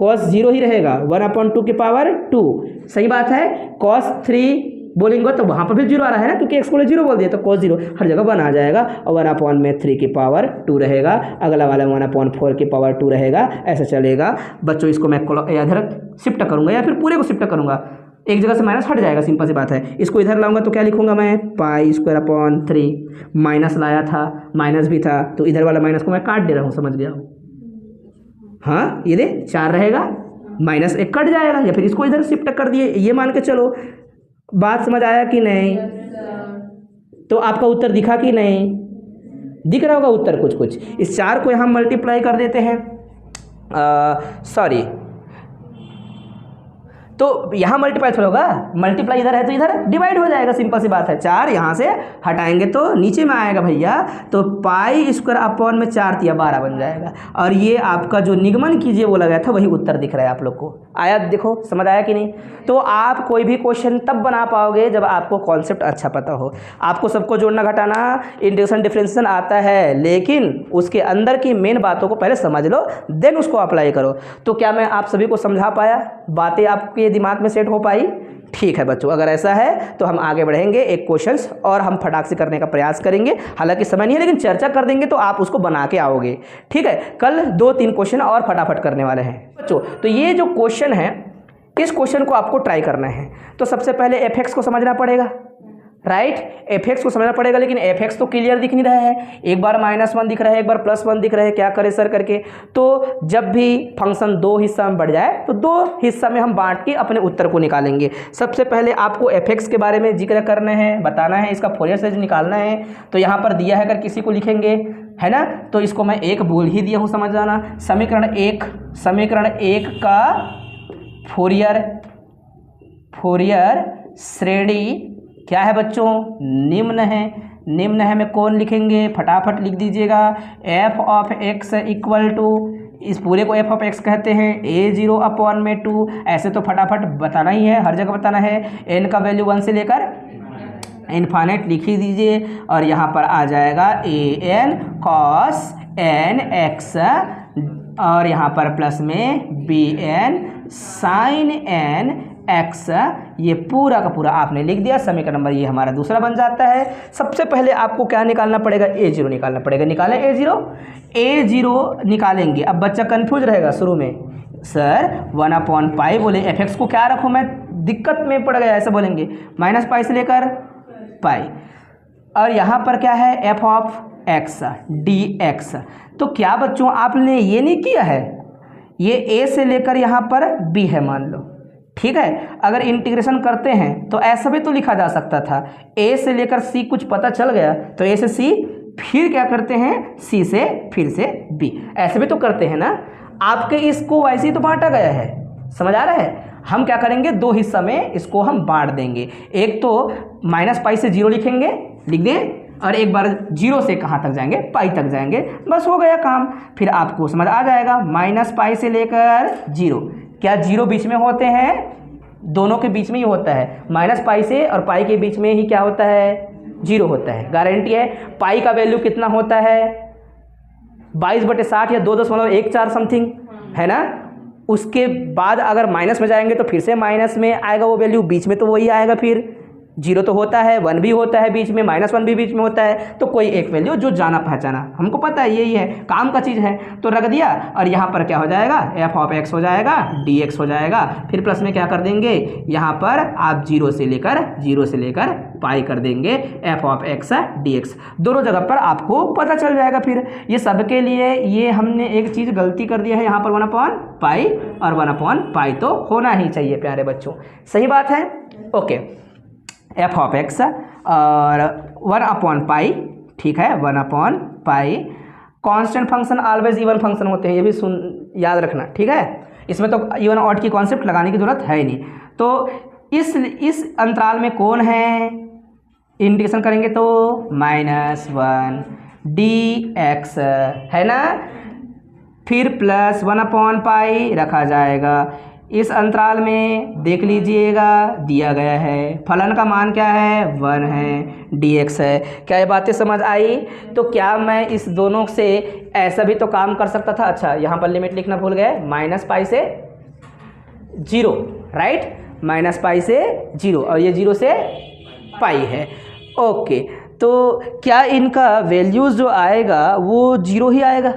cos 0 ही रहेगा, 1/2 की पावर 2, सही बात है। cos 3 बोलेंगे तो वहाँ पर भी 0 आ रहा है ना, क्योंकि x को 0 बोल दिया तो cos 0 हर जगह 1 आ जाएगा, और 1/3 की पावर 2 रहेगा, अगला वाला 1/4 की पावर 2 रहेगा, ऐसा चलेगा। बच्चों इसको मैं इधर शिफ्ट करूँगा या फिर पूरे को शिफ्ट करूँगा, एक जगह से माइनस हट जाएगा, सिंपल सी बात है। इसको इधर लाऊंगा तो क्या लिखूंगा मैं, π²/3, माइनस लाया था, माइनस भी था, तो इधर वाला माइनस को मैं काट दे रहा हूँ, समझ गया हाँ, ये दे 4 रहेगा, माइनस 1 कट जाएगा, या फिर इसको इधर शिफ्ट कर दिए, ये मान के चलो। बात समझ आया कि नहीं? तो आपका उत्तर दिखा कि नहीं, दिख रहा होगा उत्तर कुछ कुछ। इस 4 को यहाँ मल्टीप्लाई कर देते हैं, सॉरी, तो यहाँ मल्टीप्लाई थोड़ा होगा, मल्टीप्लाई इधर है तो इधर डिवाइड हो जाएगा, सिंपल सी बात है। 4 यहाँ से हटाएंगे तो नीचे में आएगा भैया, तो π² में 4 × 12 बन जाएगा। और ये आपका जो निगमन कीजिए वो लगाया था वही उत्तर दिख रहा है आप लोग को। आया, देखो समझ आया कि नहीं? तो आप कोई भी क्वेश्चन तब बना पाओगे जब आपको कॉन्सेप्ट अच्छा पता हो। आपको सबको जोड़ना घटाना, इंटीग्रेशन डिफरेंशिएशन आता है, लेकिन उसके अंदर की मेन बातों को पहले समझ लो, देन उसको अप्लाई करो। तो क्या मैं आप सभी को समझा पाया, बातें आपके दिमाग में सेट हो पाई? ठीक है बच्चों, अगर ऐसा है तो हम आगे बढ़ेंगे, एक क्वेश्चंस और हम फटाक से करने का प्रयास करेंगे। हालांकि समय नहीं है, लेकिन चर्चा कर देंगे तो आप उसको बना के आओगे, ठीक है। कल 2-3 क्वेश्चन और फटाफट करने वाले हैं बच्चों। तो ये जो क्वेश्चन है, इस क्वेश्चन को आपको ट्राई करना है। तो सबसे पहले एफ को समझना पड़ेगा, राइट, एफ को समझना पड़ेगा, लेकिन एफ तो क्लियर दिख नहीं रहा है, एक बार -1 दिख रहा है, एक बार +1 दिख रहा है, क्या करे सर करके। तो जब भी फंक्शन 2 हिस्सा में बढ़ जाए तो 2 हिस्सा में हम बांट के अपने उत्तर को निकालेंगे। सबसे पहले आपको एफ के बारे में जिक्र करना है, बताना है, इसका फोरियर सीरीज निकालना है। तो यहाँ पर दिया है, अगर किसी को लिखेंगे है ना। तो इसको मैं एक बोल ही दिया हूँ, समझ जाना। समीकरण एक का फोरियर श्रेणी क्या है बच्चों, निम्न है में कौन लिखेंगे, फटाफट लिख दीजिएगा। F of x equal to, इस पूरे को एफ ऑफ एक्स कहते हैं, a0 अपॉन में 2। ऐसे तो फटाफट बताना ही है, हर जगह बताना है। n का वैल्यू 1 से लेकर इनफाइनाइट लिख ही दीजिए, और यहाँ पर आ जाएगा an cos n x, और यहाँ पर प्लस में bn sin n x। ये पूरा का पूरा आपने लिख दिया। समीकरण नंबर ये हमारा दूसरा बन जाता है। सबसे पहले आपको क्या निकालना पड़ेगा, a0 निकालना पड़ेगा। निकालें a0 निकालेंगे। अब बच्चा कंफ्यूज रहेगा शुरू में, सर 1/π बोले, fx को क्या रखूँ मैं, दिक्कत में पड़ गया, ऐसे बोलेंगे -π से लेकर π, और यहाँ पर क्या है f ऑफ x dx। तो क्या बच्चों आपने ये नहीं किया है, ये a से लेकर यहाँ पर b है मान लो, ठीक है। अगर इंटीग्रेशन करते हैं तो ऐसा भी तो लिखा जा सकता था, a से लेकर c कुछ पता चल गया तो a से c, फिर क्या करते हैं c से फिर से b, ऐसे भी तो करते हैं ना। आपके इसको वैसे ही तो बांटा गया है, समझ आ रहा है। हम क्या करेंगे, दो हिस्सा में इसको हम बांट देंगे। एक तो -π से 0 लिखेंगे, लिख दें, और एक बार 0 से कहाँ तक जाएंगे, पाई तक जाएंगे, बस हो गया काम। फिर आपको समझ आ जाएगा -π से लेकर 0, क्या 0 बीच में होते हैं, दोनों के बीच में ही होता है। -π से और पाई के बीच में ही क्या होता है, 0 होता है, गारंटी है। पाई का वैल्यू कितना होता है, 22/60 या 2.14 समथिंग, है ना। उसके बाद अगर माइनस में जाएंगे तो फिर से माइनस में आएगा वो वैल्यू, बीच में तो वही आएगा। फिर 0 तो होता है, 1 भी होता है बीच में, -1 भी बीच में होता है, तो कोई एक वैल्यू जो जाना पहचाना, हमको पता है यही है, काम का चीज़ है, तो रख दिया। और यहाँ पर क्या हो जाएगा, f ऑफ x हो जाएगा, dx हो जाएगा। फिर प्लस में क्या कर देंगे, यहाँ पर आप 0 से लेकर पाई कर देंगे, f ऑफ x dx। दोनों जगह पर आपको पता चल जाएगा। फिर ये सबके लिए ये हमने एक चीज़ गलती कर दिया है, यहाँ पर 1/π और 1/π तो होना ही चाहिए प्यारे बच्चों, सही बात है। ओके, f ऑफ x और 1/π, ठीक है, 1/π। Constant function always even function होते हैं, ये भी याद रखना, ठीक है। इसमें तो इवन ऑड की कॉन्सेप्ट लगाने की जरूरत है ही नहीं। तो इस अंतराल में कौन है, इंटीग्रेशन करेंगे तो -1 dx है ना, फिर प्लस 1/π रखा जाएगा। इस अंतराल में देख लीजिएगा दिया गया है, फलन का मान क्या है, 1 है, dx है। क्या ये बातें समझ आई। तो क्या मैं इस दोनों से ऐसा भी तो काम कर सकता था। अच्छा, यहाँ पर लिमिट लिखना भूल गए, -π से 0, राइट, -π से 0, और ये 0 से π है। ओके, तो क्या इनका वैल्यूज़ जो आएगा वो 0 ही आएगा,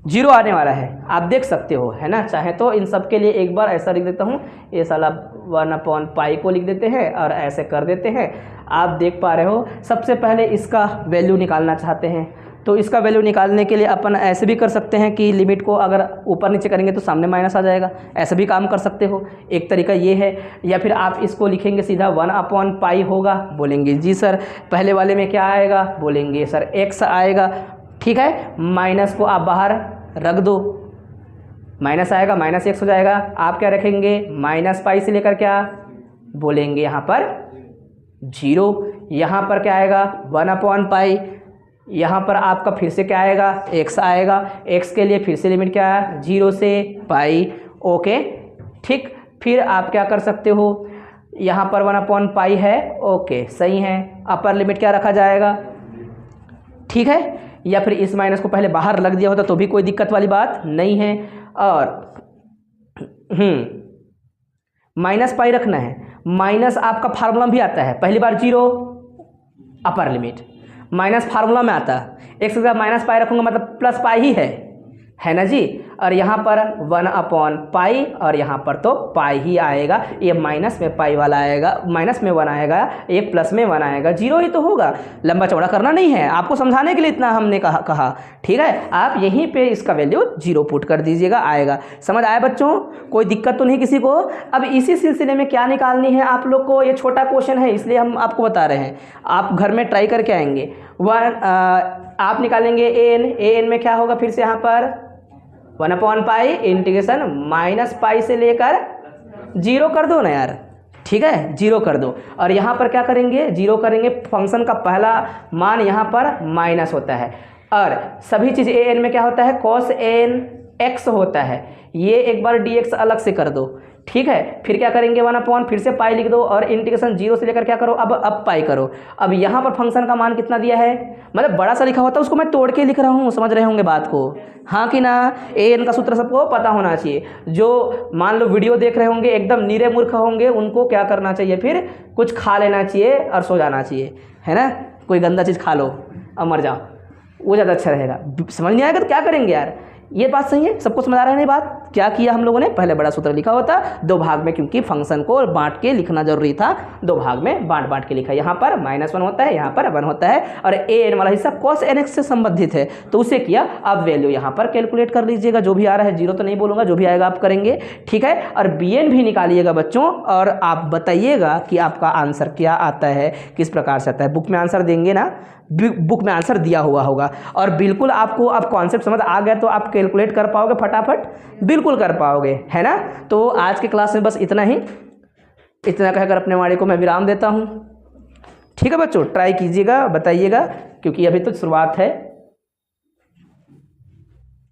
0 आने वाला है, आप देख सकते हो, है ना। चाहे तो इन सब के लिए एक बार ऐसा लिख देता हूँ, ये साला 1/π को लिख देते हैं और ऐसे कर देते हैं। आप देख पा रहे हो, सबसे पहले इसका वैल्यू निकालना चाहते हैं तो इसका वैल्यू निकालने के लिए अपन ऐसे भी कर सकते हैं कि लिमिट को अगर ऊपर नीचे करेंगे तो सामने माइनस आ जाएगा, ऐसा भी काम कर सकते हो, एक तरीका ये है। या फिर आप इसको लिखेंगे सीधा 1/π होगा, बोलेंगे जी सर पहले वाले में क्या आएगा, बोलेंगे सर x आएगा, ठीक है। माइनस को आप बाहर रख दो, माइनस आएगा, -x हो जाएगा। आप क्या रखेंगे, -π से लेकर क्या, बोलेंगे यहाँ पर 0, यहाँ पर क्या आएगा 1/π, यहाँ पर आपका फिर से क्या आएगा, x आएगा। x के लिए फिर से लिमिट क्या है, 0 से π, ओके, ठीक। फिर आप क्या कर सकते हो, यहाँ पर 1/π है, ओके, सही है। अपर लिमिट क्या रखा जाएगा, ठीक है। या फिर इस माइनस को पहले बाहर लग दिया होता तो भी कोई दिक्कत वाली बात नहीं है। और -π रखना है, माइनस आपका फार्मूला भी आता है, पहली बार 0 अपर लिमिट, माइनस फार्मूला में आता है, x के साथ -π रखूँगा मतलब +π ही है ना जी। और यहाँ पर 1/पाई और यहाँ पर तो पाई ही आएगा। ये माइनस में पाई वाला आएगा, माइनस में 1 आएगा, एक प्लस में 1 आएगा, 0 ही तो होगा। लंबा चौड़ा करना नहीं है, आपको समझाने के लिए इतना हमने कहा। ठीक है, आप यहीं पे इसका वैल्यू 0 पुट कर दीजिएगा, आएगा। समझ आया बच्चों? कोई दिक्कत तो नहीं किसी को? अब इसी सिलसिले में क्या निकालनी है आप लोग को, ये छोटा क्वेश्चन है इसलिए हम आपको बता रहे हैं, आप घर में ट्राई करके आएंगे। आप निकालेंगे an में क्या होगा, फिर से यहाँ पर 1/पाई इंटीग्रेशन माइनस पाई से लेकर 0 कर दो ना यार। ठीक है, 0 कर दो। और यहाँ पर क्या करेंगे, 0 करेंगे। फंक्शन का पहला मान यहाँ पर माइनस होता है और सभी चीज़ an में क्या होता है, cos n x होता है। ये एक बार dx अलग से कर दो। ठीक है, फिर क्या करेंगे, 1/, फिर से पाई लिख दो और इंटीग्रेशन 0 से लेकर क्या करो, अब पाई करो। अब यहाँ पर फंक्शन का मान कितना दिया है, मतलब बड़ा सा लिखा होता है उसको मैं तोड़ के लिख रहा हूँ, समझ रहे होंगे बात को, हाँ कि ना। an का सूत्र सबको पता होना चाहिए। जो मान लो वीडियो देख रहे होंगे एकदम नीरे मूर्ख होंगे, उनको क्या करना चाहिए, फिर कुछ खा लेना चाहिए और सो जाना चाहिए, है ना। कोई गंदा चीज़ खा लो और मर जाओ, वो ज़्यादा अच्छा रहेगा। समझ नहीं आएगा तो क्या करेंगे यार, ये बात सही है, सबको समझ आ रहा है। नहीं बात क्या किया हम लोगों ने, पहले बड़ा सूत्र लिखा होता 2 भाग में, क्योंकि फंक्शन को बांट के लिखना जरूरी था, 2 भाग में बांट के लिखा। यहाँ पर -1 होता है, यहाँ पर 1 होता है और an वाला हिस्सा cos nx से संबंधित है तो उसे किया। अब वैल्यू यहाँ पर कैलकुलेट कर लीजिएगा, जो भी आ रहा है, 0 तो नहीं बोलूँगा, जो भी आएगा आप करेंगे। ठीक है, और bn भी निकालिएगा बच्चों और आप बताइएगा कि आपका आंसर क्या आता है, किस प्रकार से आता है। बुक में आंसर देंगे ना, बुक में आंसर दिया हुआ होगा और बिल्कुल आपको अब कॉन्सेप्ट समझ आ गया तो आप कैलकुलेट कर पाओगे फटाफट, बिल्कुल कर पाओगे, है ना। तो आज के क्लास में बस इतना ही, इतना कहकर अपने वाणी को मैं विराम देता हूँ। ठीक है बच्चों, ट्राई कीजिएगा, बताइएगा, क्योंकि अभी तो शुरुआत है।